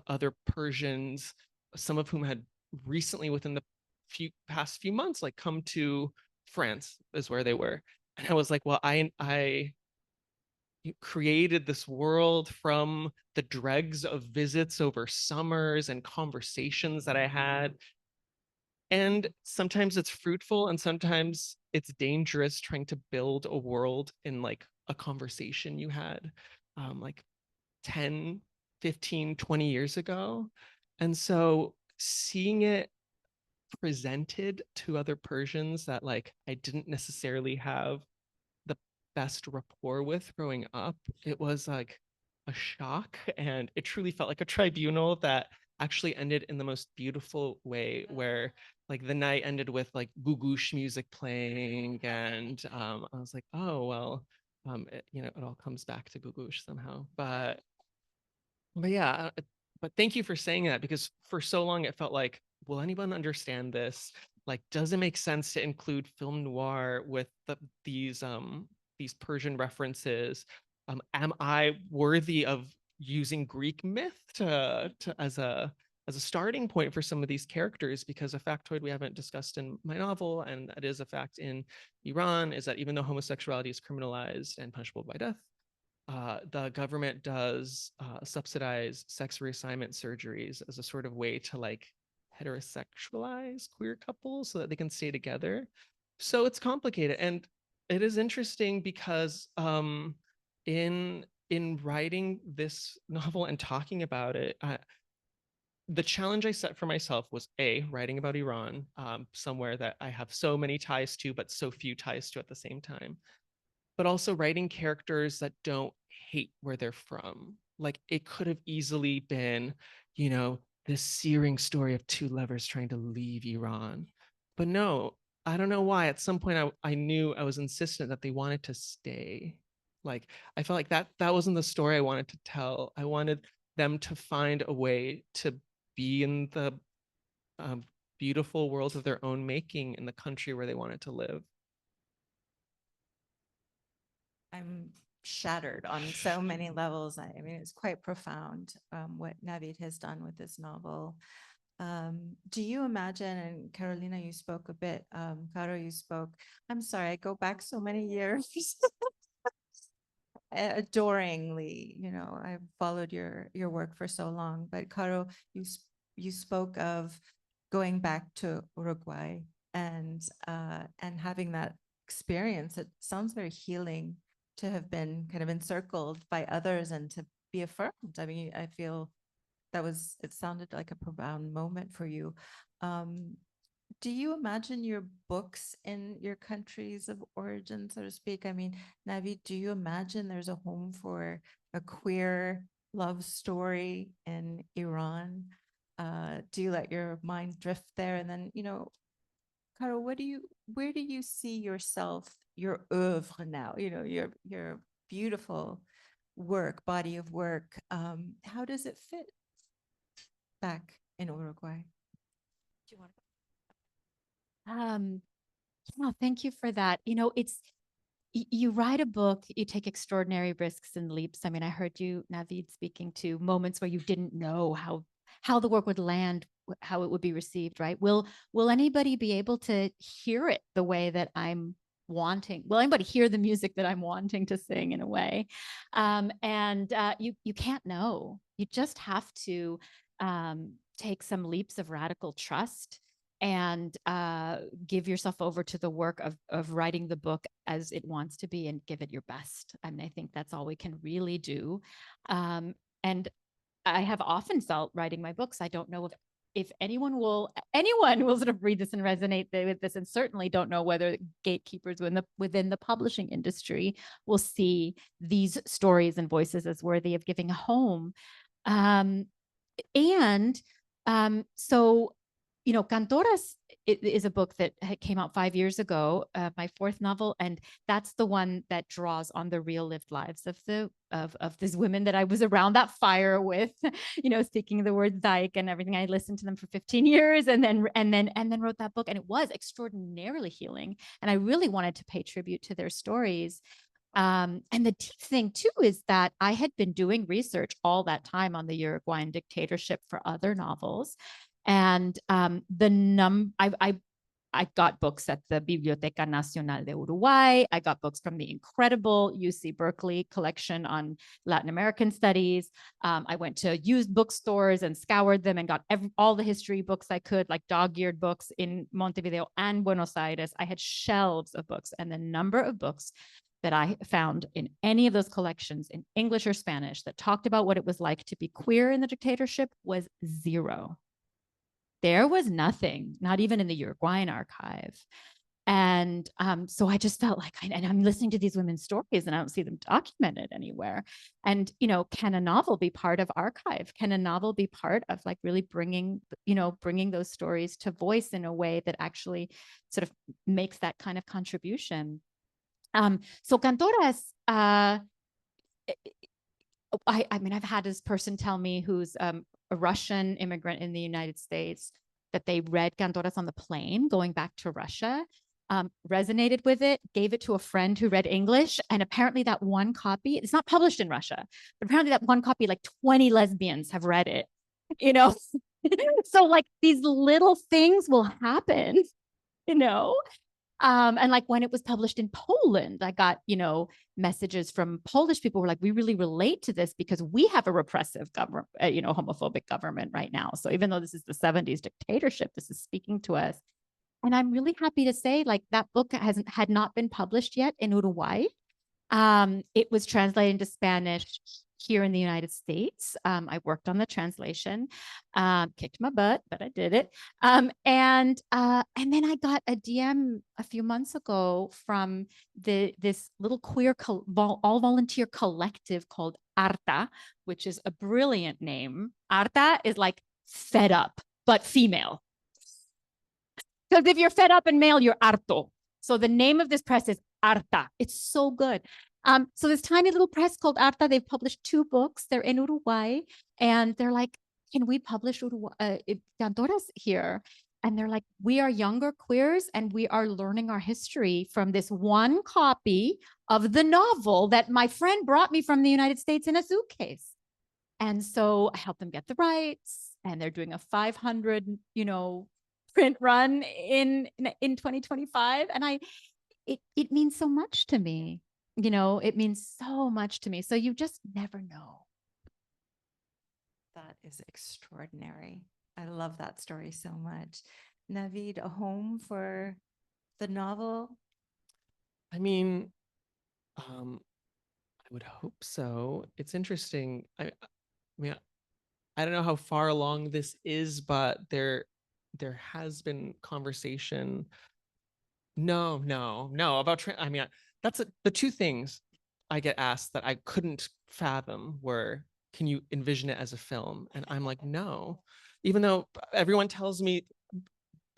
other Persians, some of whom had recently, within the past few months, like come to France, is where they were. And I was like, well, I created this world from the dregs of visits over summers and conversations that I had. And sometimes it's fruitful and sometimes it's dangerous trying to build a world in like a conversation you had like 10, 15, 20 years ago. And so seeing it presented to other Persians that like I didn't necessarily have the best rapport with growing up, it was like a shock. And it truly felt like a tribunal that actually ended in the most beautiful way, where like the night ended with like Gugush music playing. And I was like, oh, well, it all comes back to Gugush somehow. But yeah, but thank you for saying that, because for so long it felt like, will anyone understand this? Like, does it make sense to include film noir with these Persian references? Am I worthy of using Greek myth as a starting point for some of these characters? Because a factoid we haven't discussed in my novel, and that is a fact in Iran, is that even though homosexuality is criminalized and punishable by death, the government does subsidize sex reassignment surgeries as a sort of way to like heterosexualize queer couples so that they can stay together. So it's complicated, and it is interesting because in writing this novel and talking about it, the challenge I set for myself was writing about Iran, somewhere that I have so many ties to, but so few ties to at the same time, but also writing characters that don't hate where they're from. Like, it could have easily been, this searing story of two lovers trying to leave Iran. But no, I don't know why. At some point, I knew I was insistent that they wanted to stay. Like, I felt like that wasn't the story I wanted to tell. I wanted them to find a way to be in the beautiful world of their own making in the country where they wanted to live. I'm shattered on so many levels. I mean, it's quite profound what Navid has done with this novel. Do you imagine, and Carolina, you spoke a bit, Caro, you spoke, I'm sorry, I go back so many years. Adoringly, you know, I've followed your work for so long, but Caro, you spoke of going back to Uruguay and having that experience. It sounds very healing to have been kind of encircled by others and to be affirmed. I mean, I feel it sounded like a profound moment for you. Do you imagine your books in your countries of origin, so to speak? I mean, Navid, do you imagine there's a home for a queer love story in Iran? Do you let your mind drift there? And then, you know, Caro, where do you see yourself, your oeuvre now, you know, your beautiful body of work? How does it fit back in Uruguay? Do you want to? No, thank you for that. You know, you write a book, you take extraordinary risks and leaps. I mean, I heard you, Navid, speaking to moments where you didn't know how the work would land, how it would be received, right? Will anybody be able to hear it the way that I'm wanting? Will anybody hear the music that I'm wanting to sing in a way? You can't know. You just have to take some leaps of radical trust and give yourself over to the work of writing the book as it wants to be and give it your best. I mean, I think that's all we can really do. And I have often felt writing my books, I don't know if anyone will sort of read this and resonate with this, and certainly don't know whether gatekeepers within the publishing industry will see these stories and voices as worthy of giving a home. So, you know, Cantoras is a book that came out 5 years ago, my fourth novel, and that's the one that draws on the real lived lives of these women that I was around that fire with, you know, speaking the word Psyche and everything. I listened to them for 15 years and then wrote that book, and it was extraordinarily healing. And I really wanted to pay tribute to their stories. And the deep thing too is that I had been doing research all that time on the Uruguayan dictatorship for other novels. And I got books at the Biblioteca Nacional de Uruguay. I got books from the incredible UC Berkeley collection on Latin American studies. I went to used bookstores and scoured them and got all the history books I could, like dog-eared books in Montevideo and Buenos Aires. I had shelves of books, and the number of books that I found in any of those collections in English or Spanish that talked about what it was like to be queer in the dictatorship was zero. There was nothing, not even in the Uruguayan archive. And so I just felt like, and I'm listening to these women's stories and I don't see them documented anywhere. And, you know, can a novel be part of archive? Can a novel be part of like really bringing those stories to voice in a way that actually sort of makes that kind of contribution? So Cantoras, I mean, I've had this person tell me who's a Russian immigrant in the United States that they read Cantoras on the plane going back to Russia, resonated with it, gave it to a friend who read English. And apparently that one copy, it's not published in Russia, but apparently that one copy, like 20 lesbians have read it, you know? So like these little things will happen, you know? And like when it was published in Poland, I got, you know, messages from Polish people who were like, we really relate to this because we have a repressive government, you know, homophobic government right now. So even though this is the 70s dictatorship, this is speaking to us. And I'm really happy to say like that book had not been published yet in Uruguay. It was translated into Spanish here in the United States. I worked on the translation, kicked my butt, but I did it. And then I got a DM a few months ago from this little queer all volunteer collective called Arta, which is a brilliant name. Arta is like fed up, but female. Because if you're fed up and male, you're harto. So the name of this press is Arta. It's so good. So this tiny little press called Arta, they've published 2 books. They're in Uruguay, and they're like, can we publish Cantoras here? And they're like, we are younger queers, and we are learning our history from this one copy of the novel that my friend brought me from the United States in a suitcase. And so I helped them get the rights, and they're doing a 500, print run in 2025. And it means so much to me. It means so much to me. So you just never know. That is extraordinary. I love that story so much. Navid, a home for the novel? I mean, I would hope so. It's interesting. I mean, I don't know how far along this is, but there has been conversation. No, about I mean, the two things I get asked that I couldn't fathom were, can you envision it as a film? And I'm like, no. Even though everyone tells me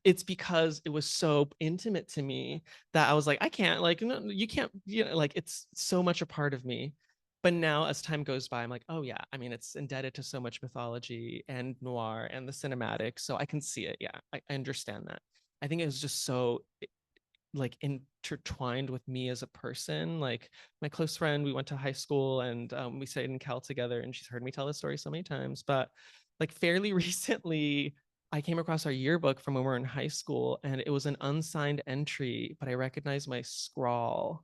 it's because it was so intimate to me that I was like, I can't, like, no, you can't, like, it's so much a part of me. But now as time goes by, I'm like, oh yeah, I mean, it's indebted to so much mythology and noir and the cinematic. So I can see it. Yeah, I understand that. I think it was just so like intertwined with me as a person. Like my close friend, we went to high school and we studied in Cal together, and she's heard me tell this story so many times. But like fairly recently, I came across our yearbook from when we were in high school, and it was an unsigned entry, but I recognized my scrawl.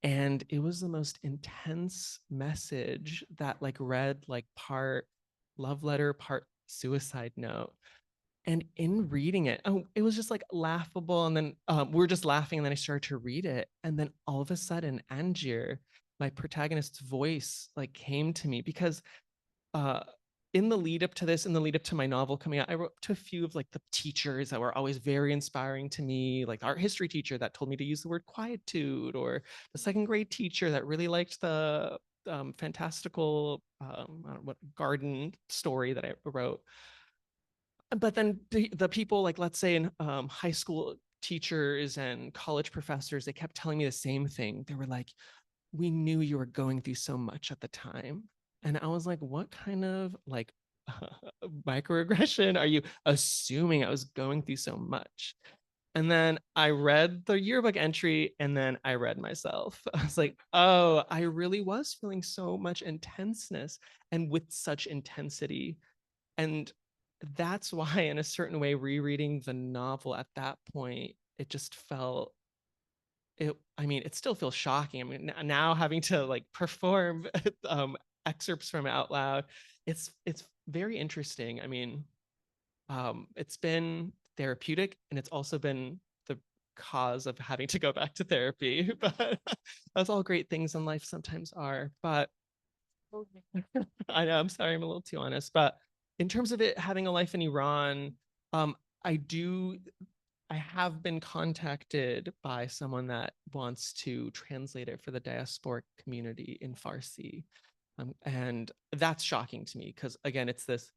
And it was the most intense message that like read like part love letter, part suicide note. And in reading it, it was just like laughable. And then we were just laughing. And then I started to read it. And then all of a sudden, Angier, my protagonist's voice, like came to me because in the lead up to this, in the lead up to my novel coming out, I wrote to a few of like the teachers that were always very inspiring to me, like the art history teacher that told me to use the word quietude, or the second grade teacher that really liked the fantastical I don't know, what garden story that I wrote. But then the people, like, let's say in high school teachers and college professors, they kept telling me the same thing. They were like, we knew you were going through so much at the time. And I was like, what kind of like microaggression are you assuming I was going through so much? And then I read the yearbook entry, and then I read myself. I was like, oh, I really was feeling so much intenseness and with such intensity. And that's why, in a certain way, rereading the novel at that point, it just felt it. I mean, it still feels shocking. I mean, now having to like perform excerpts from it out loud, it's very interesting. I mean, it's been therapeutic, and it's also been the cause of having to go back to therapy. But that's all great things in life sometimes are. But I know, I'm sorry, I'm a little too honest, but in terms of it having a life in Iran, um, I have been contacted by someone that wants to translate it for the diasporic community in Farsi. And that's shocking to me because, again, it's this,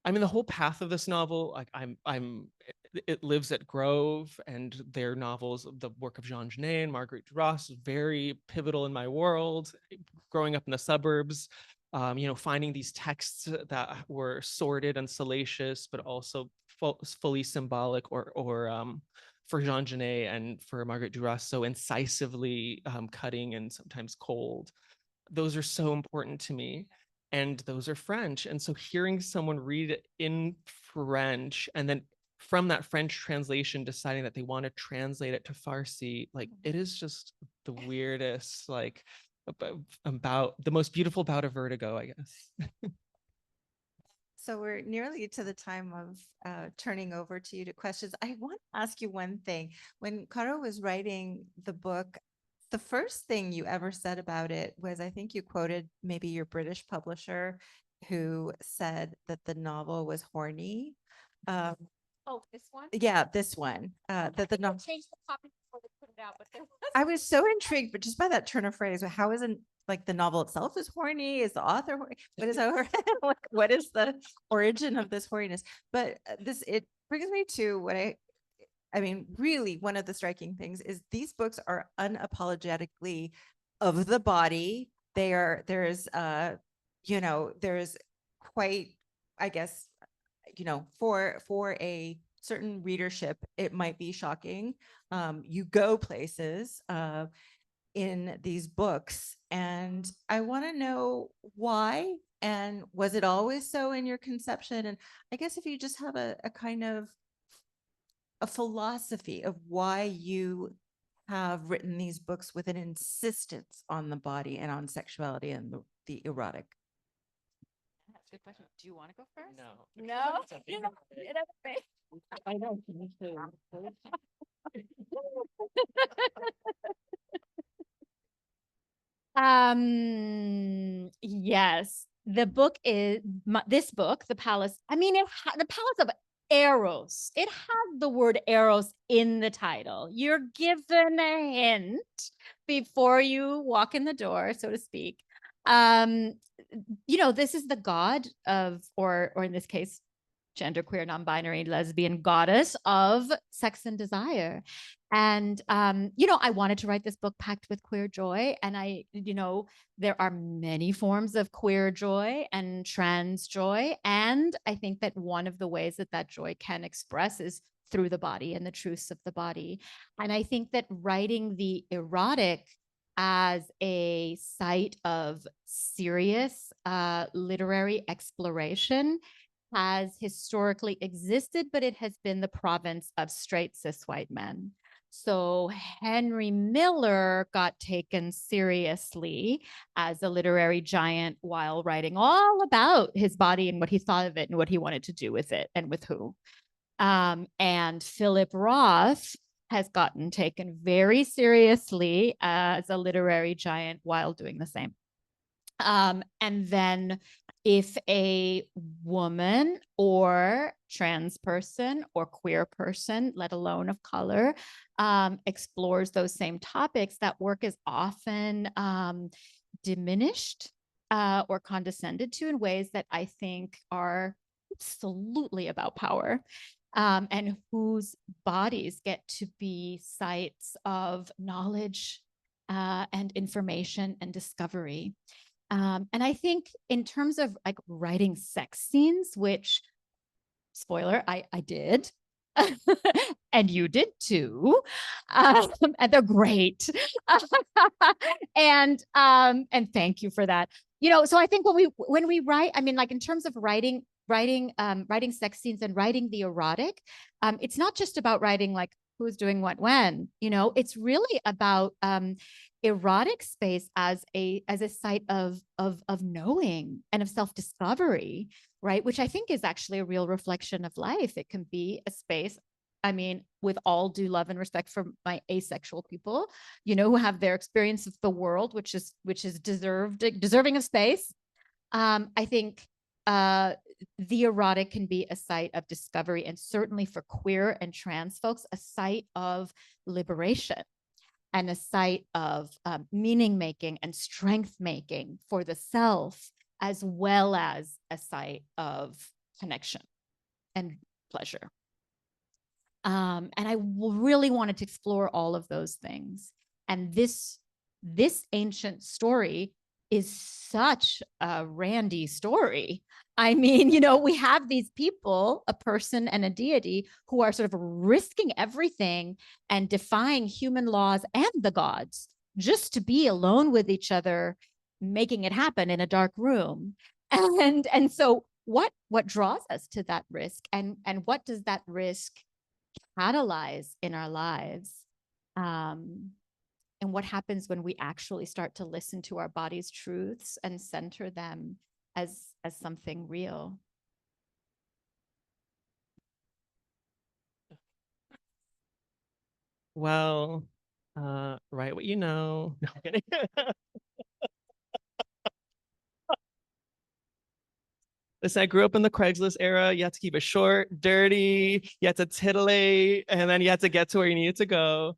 I mean, the whole path of this novel, like it lives at Grove, and their novels, the work of Jean Genet and Marguerite Duras, very pivotal in my world. Growing up in the suburbs, finding these texts that were sordid and salacious, but also fully symbolic, or for Jean Genet and for Marguerite Duras, so incisively cutting and sometimes cold. Those are so important to me. And those are French. And so hearing someone read it in French, and then from that French translation deciding that they want to translate it to Farsi, like it is just the weirdest, like about the most beautiful bout of vertigo, I guess. So we're nearly to the time of turning over to you to questions. I want to ask you one thing. When Caro was writing the book, the first thing you ever said about it was, I think you quoted maybe your British publisher who said that the novel was horny. Oh, this one? Yeah, this one. That the novel Changed the copy before they put it out, but there was. I was so intrigued, but just by that turn of phrase, how isn't like the novel itself is horny? Is the author horny? What is what is the origin of this horniness? But it brings me to what I mean, really, one of the striking things is these books are unapologetically of the body. There's quite, I guess, for a certain readership, it might be shocking. You go places in these books, and I want to know why And was it always so in your conception? And I guess if you just have a kind of a philosophy of why you have written these books with an insistence on the body and on sexuality and the erotic. That's a good question. Do you want to go first? No. No. I know. Yes, the book is this book, The Palace. I mean, the Palace of Eros. It has the word Eros in the title. You're given a hint before you walk in the door, so to speak. This is the god of, or in this case, genderqueer, non-binary, lesbian goddess of sex and desire. And, I wanted to write this book packed with queer joy. And there are many forms of queer joy and trans joy. And I think that one of the ways that joy can express is through the body and the truths of the body. And I think that writing the erotic as a site of serious literary exploration has historically existed, but it has been the province of straight cis white men. So Henry Miller got taken seriously as a literary giant while writing all about his body and what he thought of it and what he wanted to do with it and with who. And Philip Roth has gotten taken very seriously as a literary giant while doing the same. And then if a woman or trans person or queer person, let alone of color, explores those same topics, that work is often diminished or condescended to in ways that I think are absolutely about power. And whose bodies get to be sites of knowledge and information and discovery. And I think in terms of like writing sex scenes, which, spoiler, I did, and you did too, and they're great. And thank you for that. So I think when we write, I mean, like in terms of writing sex scenes and writing the erotic, it's not just about writing like who's doing what when, it's really about erotic space as a site of knowing and of self-discovery, right? Which I think is actually a real reflection of life. It can be a space, I mean, with all due love and respect for my asexual people, who have their experience of the world, which is deserving of space. I think the erotic can be a site of discovery, and certainly for queer and trans folks, a site of liberation and a site of meaning making and strength making for the self, as well as a site of connection and pleasure. And I really wanted to explore all of those things. And this ancient story is such a randy story. I mean, we have these people, a person and a deity, who are sort of risking everything and defying human laws and the gods just to be alone with each other, making it happen in a dark room. And so what draws us to that risk, and what does that risk catalyze in our lives? And what happens when we actually start to listen to our body's truths and center them as something real? Well, write what you know. No, I'm kidding. Listen, I grew up in the Craigslist era. You had to keep it short, dirty, you had to titillate, and then you had to get to where you needed to go.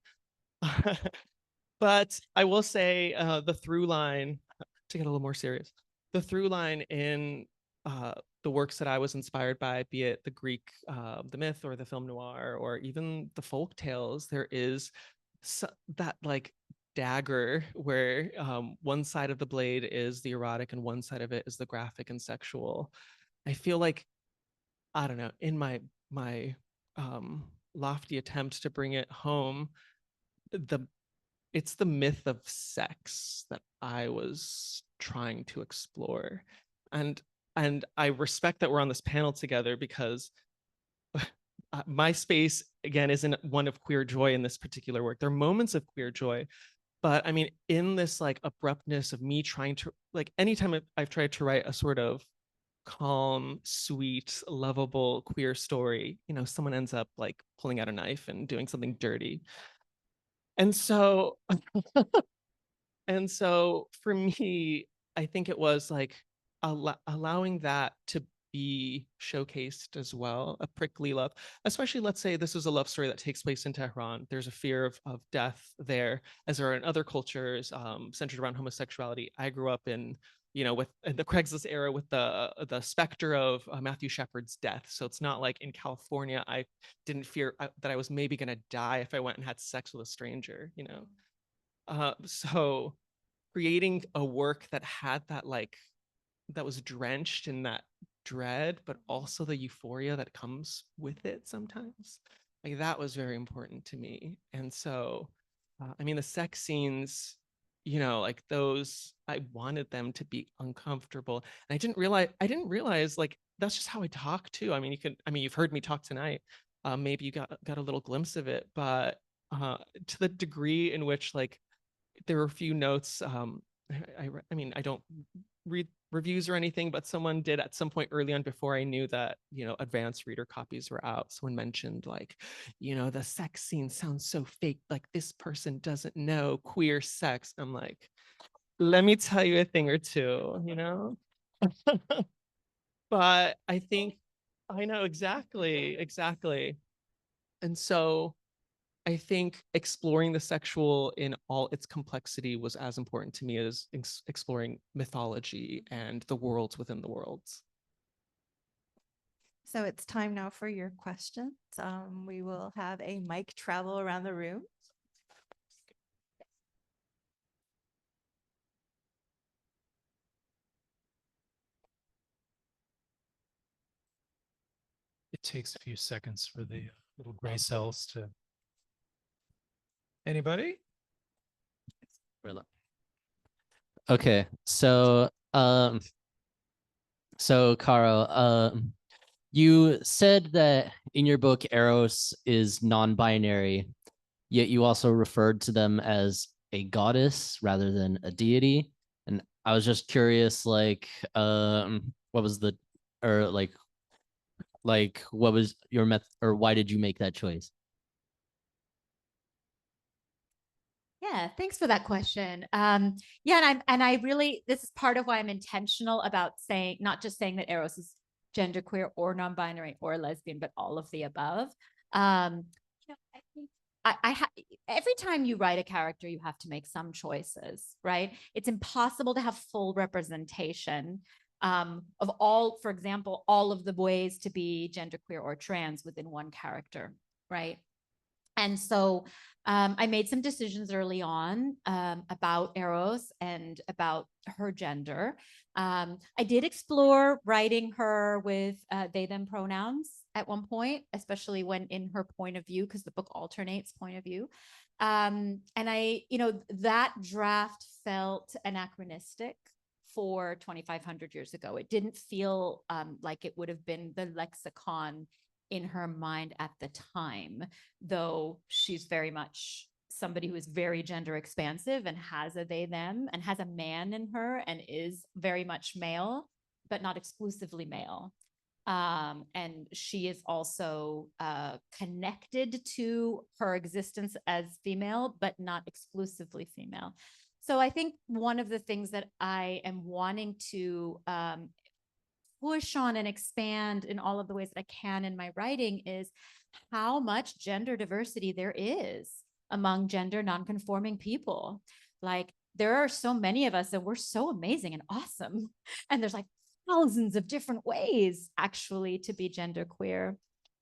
But I will say the through line, to get a little more serious, the through line in the works that I was inspired by, be it the Greek, the myth, or the film noir, or even the folk tales, there is that like dagger where one side of the blade is the erotic and one side of it is the graphic and sexual. I feel like, I don't know, in my lofty attempt to bring it home, it's the myth of sex that I was trying to explore. And I respect that we're on this panel together because my space, again, isn't one of queer joy in this particular work. There are moments of queer joy, but I mean, in this like abruptness of me trying to, like, anytime I've tried to write a sort of calm, sweet, lovable queer story, you know, someone ends up like pulling out a knife and doing something dirty. And so, and so for me, I think it was like allowing that to be showcased as well, a prickly love, especially let's say this is a love story that takes place in Tehran. There's a fear of death there, as there are in other cultures centered around homosexuality. I grew up in, you know, with the Craigslist era with the specter of Matthew Shepard's death. So it's not like in California, I didn't fear that I was maybe gonna die if I went and had sex with a stranger, you know? So creating a work that had that like, that was drenched in that dread, but also the euphoria that comes with it sometimes. Like that was very important to me. And so, I mean, the sex scenes, you know, like those, I wanted them to be uncomfortable. And I didn't realize like, that's just how I talk too. I mean, you've heard me talk tonight. Maybe you got a little glimpse of it, but to the degree in which like, there were a few notes, I mean, I don't read reviews or anything, but someone did at some point early on before I knew that, you know, advanced reader copies were out. Someone mentioned like, you know, the sex scene sounds so fake. Like this person doesn't know queer sex. I'm like, let me tell you a thing or two, you know? But I think, I know exactly. And so I think exploring the sexual in all its complexity was as important to me as exploring mythology and the worlds within the worlds. So it's time now for your questions. We will have a mic travel around the room. It takes a few seconds for the little gray cells to. Anybody? Okay, so Caro, you said that in your book Eros is non-binary, yet you also referred to them as a goddess rather than a deity. And I was just curious, like, what was the, or like what was your method, or why did you make that choice? Yeah, thanks for that question. Yeah, and I really, this is part of why I'm intentional about saying, not just saying that Eros is genderqueer or non-binary or lesbian, but all of the above. You know, I think every time you write a character, you have to make some choices, right? It's impossible to have full representation of all, for example, all of the ways to be genderqueer or trans within one character, right? And so I made some decisions early on about Eros and about her gender. I did explore writing her with they, them pronouns at one point, especially when in her point of view, because the book alternates point of view. And I, you know, that draft felt anachronistic for 2,500 years ago. It didn't feel like it would have been the lexicon in her mind at the time, though she's very much somebody who is very gender expansive and has a they, them, and has a man in her and is very much male, but not exclusively male. And she is also connected to her existence as female, but not exclusively female. So I think one of the things that I am wanting to push on and expand in all of the ways that I can in my writing is how much gender diversity there is among gender nonconforming people. Like there are so many of us and we're so amazing and awesome. And there's like thousands of different ways actually to be genderqueer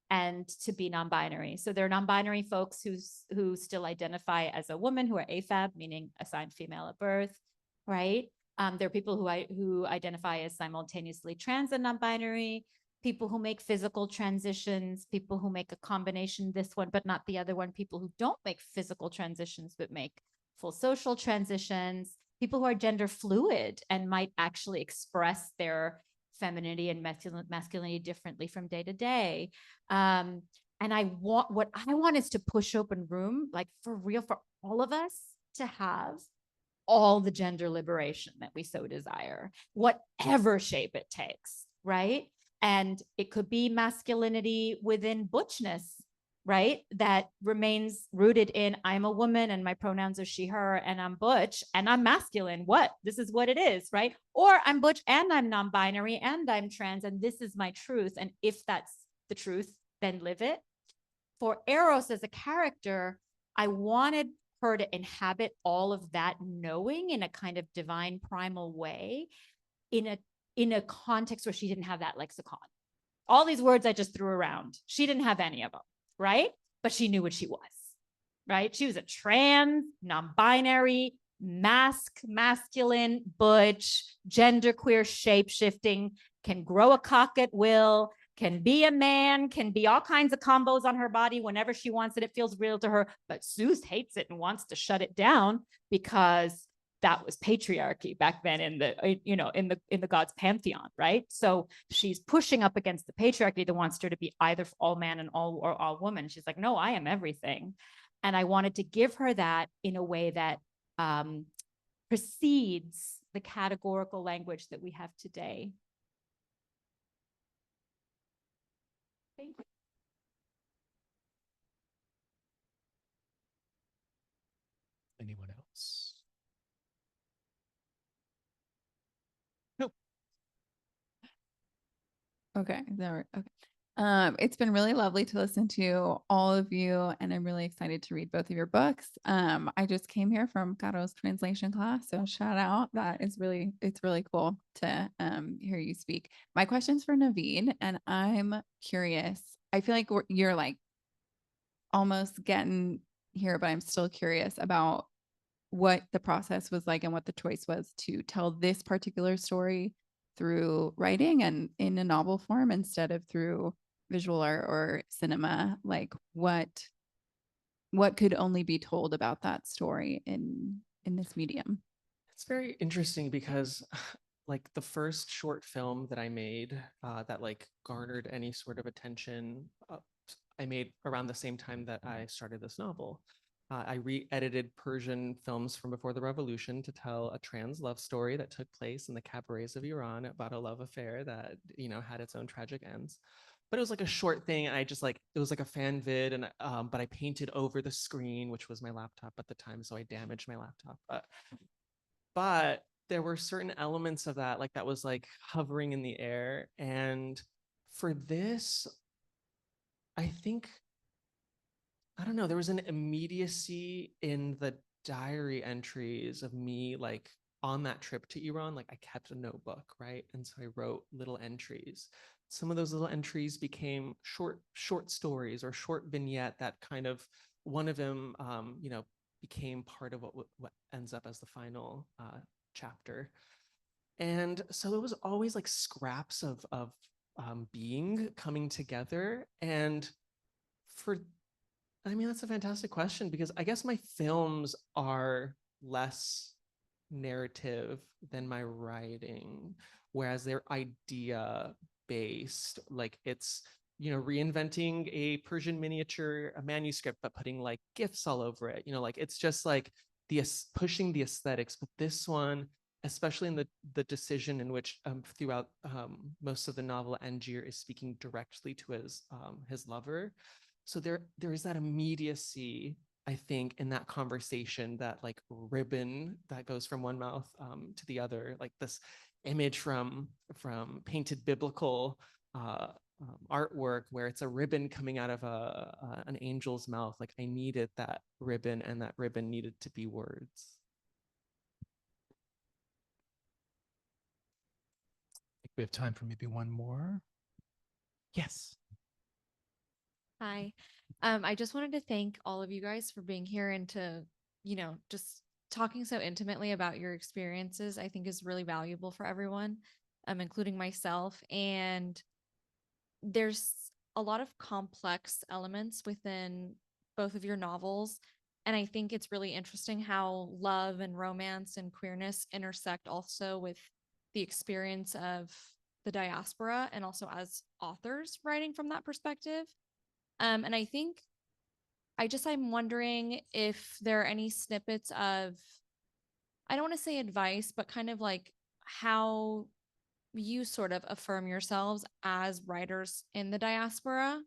and to be non-binary. So there are non-binary folks who still identify as a woman, who are AFAB, meaning assigned female at birth, right? There are people who identify as simultaneously trans and non-binary, people who make physical transitions, people who make a combination, this one, but not the other one, people who don't make physical transitions, but make full social transitions. people who are gender fluid and might actually express their femininity and masculinity differently from day to day. And what I want is to push open room, like for real, for all of us to have all the gender liberation that we so desire, whatever shape it takes, right? And it could be masculinity within butchness, right? That remains rooted in I'm a woman and my pronouns are she, her, and I'm butch and I'm masculine. This is what it is, right? Or I'm butch and I'm non-binary and I'm trans and this is my truth. And if that's the truth, then live it. For Eros as a character, I wanted her to inhabit all of that knowing in a kind of divine primal way in a context where she didn't have that lexicon. All these words I just threw around, she didn't have any of them, right? But she knew what she was, right? She was a trans, non-binary, masculine, butch, genderqueer, shape-shifting, can grow a cock at will, can be a man, can be all kinds of combos on her body whenever she wants it. It feels real to her, but Zeus hates it and wants to shut it down because that was patriarchy back then in the gods' pantheon, right? So she's pushing up against the patriarchy that wants her to be either all man and all woman. She's like, no, I am everything. And I wanted to give her that in a way that precedes the categorical language that we have today. Thank you. Anyone else? Okay. It's been really lovely to listen to all of you, and I'm really excited to read both of your books. I just came here from Caro's translation class, so shout out. It's really cool to hear you speak. My question's for Navid, and I'm curious. I feel like you're like almost getting here, but I'm still curious about what the process was like and what the choice was to tell this particular story through writing and in a novel form instead of through visual art or cinema. Like what could only be told about that story in this medium? It's very interesting because like the first short film that I made that like garnered any sort of attention, I made around the same time that I started this novel. I re-edited Persian films from before the revolution to tell a trans love story that took place in the cabarets of Iran about a love affair that, had its own tragic ends. But it was like a short thing, and I just it was like a fan vid, and but I painted over the screen, which was my laptop at the time, so I damaged my laptop. But there were certain elements of that, like that was like hovering in the air. And for this, I think, I don't know, there was an immediacy in the diary entries of me like on that trip to Iran. Like I kept a notebook, right? And so I wrote little entries. Some of those little entries became short stories or short vignette that kind of, one of them, became part of what ends up as the final chapter. And so it was always like scraps of being coming together. And that's a fantastic question, because I guess my films are less narrative than my writing, whereas they're idea based. Like it's, reinventing a Persian miniature, a manuscript, but putting like GIFs all over it. Like it's just like pushing the aesthetics. But this one, especially in the decision in which throughout most of the novel, Angier is speaking directly to his lover. So there is that immediacy, I think, in that conversation, that like ribbon that goes from one mouth to the other, like this image from painted biblical artwork where it's a ribbon coming out of an angel's mouth. Like I needed that ribbon, and that ribbon needed to be words. I think we have time for maybe one more. Yes. Hi. I just wanted to thank all of you guys for being here and to, just talking so intimately about your experiences, I think is really valuable for everyone, including myself. And there's a lot of complex elements within both of your novels. And I think it's really interesting how love and romance and queerness intersect also with the experience of the diaspora and also as authors writing from that perspective. And I think I'm wondering if there are any snippets of, I don't want to say advice, but kind of like how you sort of affirm yourselves as writers in the diaspora,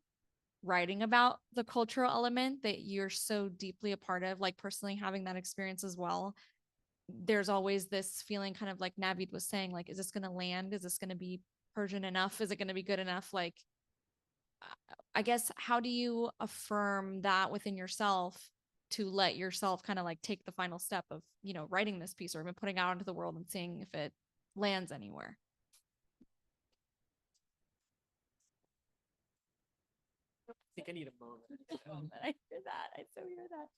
writing about the cultural element that you're so deeply a part of, like personally having that experience as well. There's always this feeling, kind of like Navid was saying, like, is this going to land? Is this going to be Persian enough? Is it going to be good enough? Like, I guess, how do you affirm that within yourself to let yourself kind of like take the final step of, you know, writing this piece or even putting it out into the world and seeing if it lands anywhere? I think I need a moment. I hear that. I so hear that.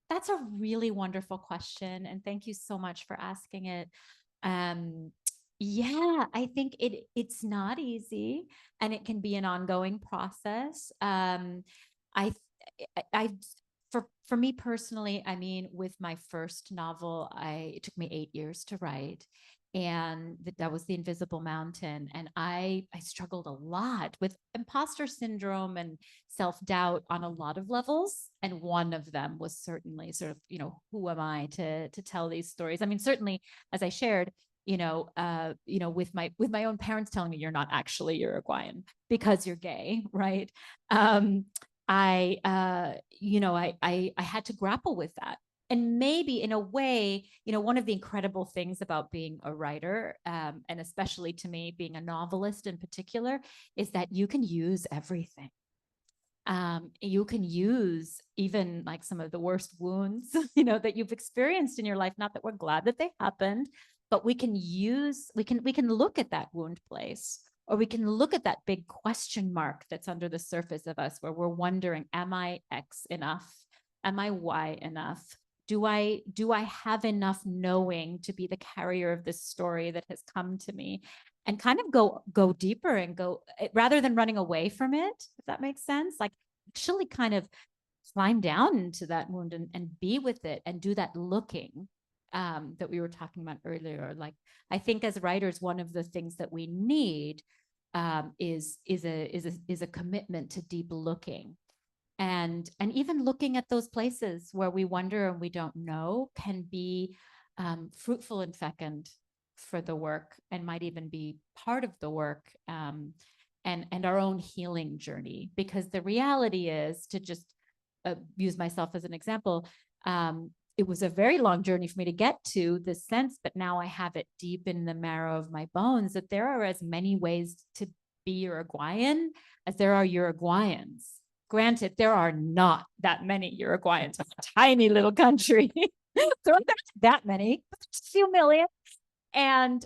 That's a really wonderful question, and thank you so much for asking it. Yeah, I think it's not easy, and it can be an ongoing process. I for me personally, I mean, with my first novel, it took me 8 years to write, and that was The Invisible Mountain, and I struggled a lot with imposter syndrome and self-doubt on a lot of levels, and one of them was certainly sort of, you know, who am I to tell these stories? I mean, certainly, as I shared, with my own parents telling me you're not actually Uruguayan because you're gay, right? I had to grapple with that. And maybe in a way, you know, one of the incredible things about being a writer, and especially to me, being a novelist in particular, is that you can use everything. You can use even like some of the worst wounds, you know, that you've experienced in your life. Not that we're glad that they happened, but we can look at that wound place, or we can look at that big question mark that's under the surface of us, where we're wondering, am I X enough? Am I Y enough? Do I have enough knowing to be the carrier of this story that has come to me? And kind of go deeper and go, rather than running away from it, if that makes sense, like actually kind of climb down into that wound and be with it and do that looking that we were talking about earlier. Like, I think as writers, one of the things that we need is a commitment to deep looking. And even looking at those places where we wonder and we don't know can be fruitful and fecund for the work, and might even be part of the work, and our own healing journey. Because the reality is, to just use myself as an example, it was a very long journey for me to get to this sense, but now I have it deep in the marrow of my bones that there are as many ways to be Uruguayan as there are Uruguayans. Granted, there are not that many Uruguayans. It's a tiny little country. There aren't that many, just a few million. And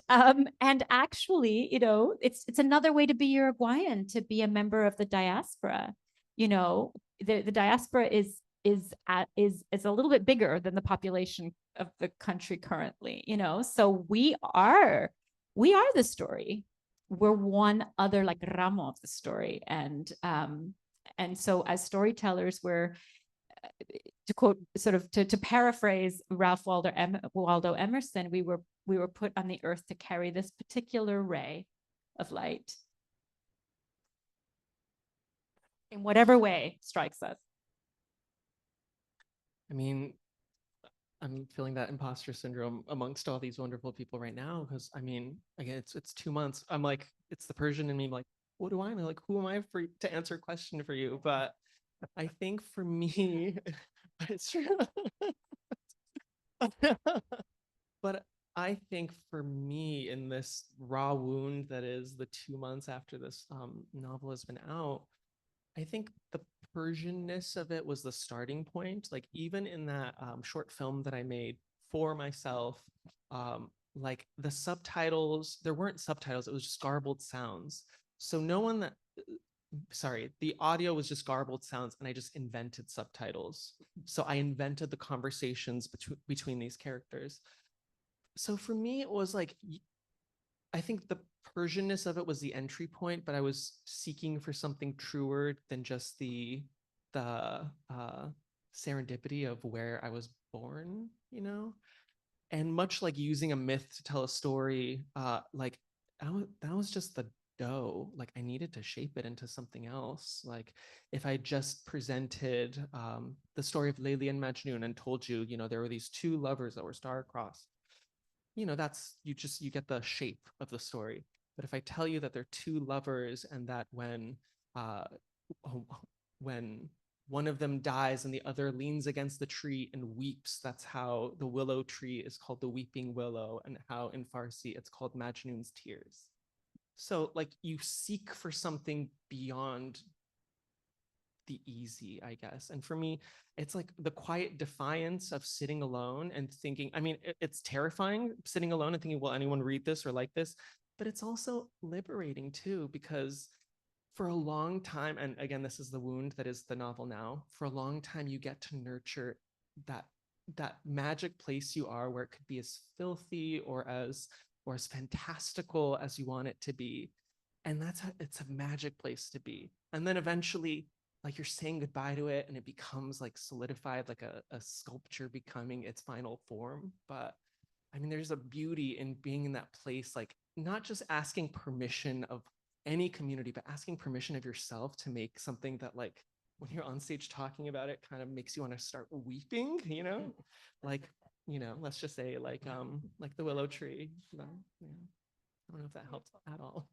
actually, you know, it's another way to be Uruguayan, to be a member of the diaspora. You know, the diaspora is a little bit bigger than the population of the country currently, you know. So we are the story. We're one other like ramo of the story. And so as storytellers, we're, to quote, sort of to paraphrase Ralph Waldo Emerson, we were put on the earth to carry this particular ray of light in whatever way strikes us. I mean, I'm feeling that imposter syndrome amongst all these wonderful people right now, because I mean, again, it's 2 months. I'm like, it's the Persian in me, like, what do I know? Like, who am I to answer a question for you? But I think for me, it's true. But I think for me, in this raw wound that is the 2 months after this novel has been out, I think the Persianness of it was the starting point. Like, even in that short film that I made for myself, like the subtitles, there weren't subtitles, it was just garbled sounds. So the audio was just garbled sounds, and I just invented subtitles. So I invented the conversations between these characters. So for me, it was like, I think the Persianness of it was the entry point, but I was seeking for something truer than just the serendipity of where I was born, you know? And much like using a myth to tell a story, like that was just the dough. Like I needed to shape it into something else. Like if I just presented the story of Layli and Majnun and told you, you know, there were these two lovers that were star-crossed, you know, that's, you get the shape of the story. But if I tell you that they're two lovers and that when one of them dies and the other leans against the tree and weeps, that's how the willow tree is called the weeping willow, and how in Farsi it's called Majnun's tears. So like you seek for something beyond the easy, I guess. And for me, it's like the quiet defiance of sitting alone and thinking, I mean, it's terrifying sitting alone and thinking, will anyone read this or like this? But it's also liberating too, because for a long time, and again, this is the wound that is the novel now, for a long time, you get to nurture that magic place you are, where it could be as filthy or as fantastical as you want it to be. And it's a magic place to be. And then eventually, like you're saying goodbye to it and it becomes like solidified, like a sculpture becoming its final form. But I mean, there's a beauty in being in that place, like not just asking permission of any community, but asking permission of yourself to make something that, like, when you're on stage talking about it, kind of makes you want to start weeping, you know? Like, you know, let's just say like the willow tree. You know, I don't know if that helps at all.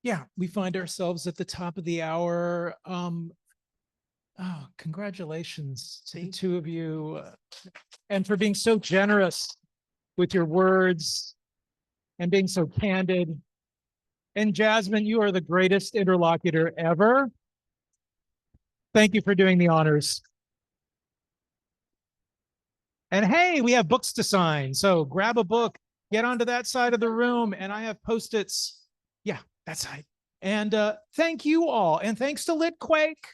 Yeah, we find ourselves at the top of the hour. Oh, congratulations to the two of you, and for being so generous with your words and being so candid. And Jasmin, you are the greatest interlocutor ever. Thank you for doing the honors. And hey, we have books to sign. So grab a book, get onto that side of the room, and I have Post-its. Yeah, that side. And thank you all. And thanks to Litquake.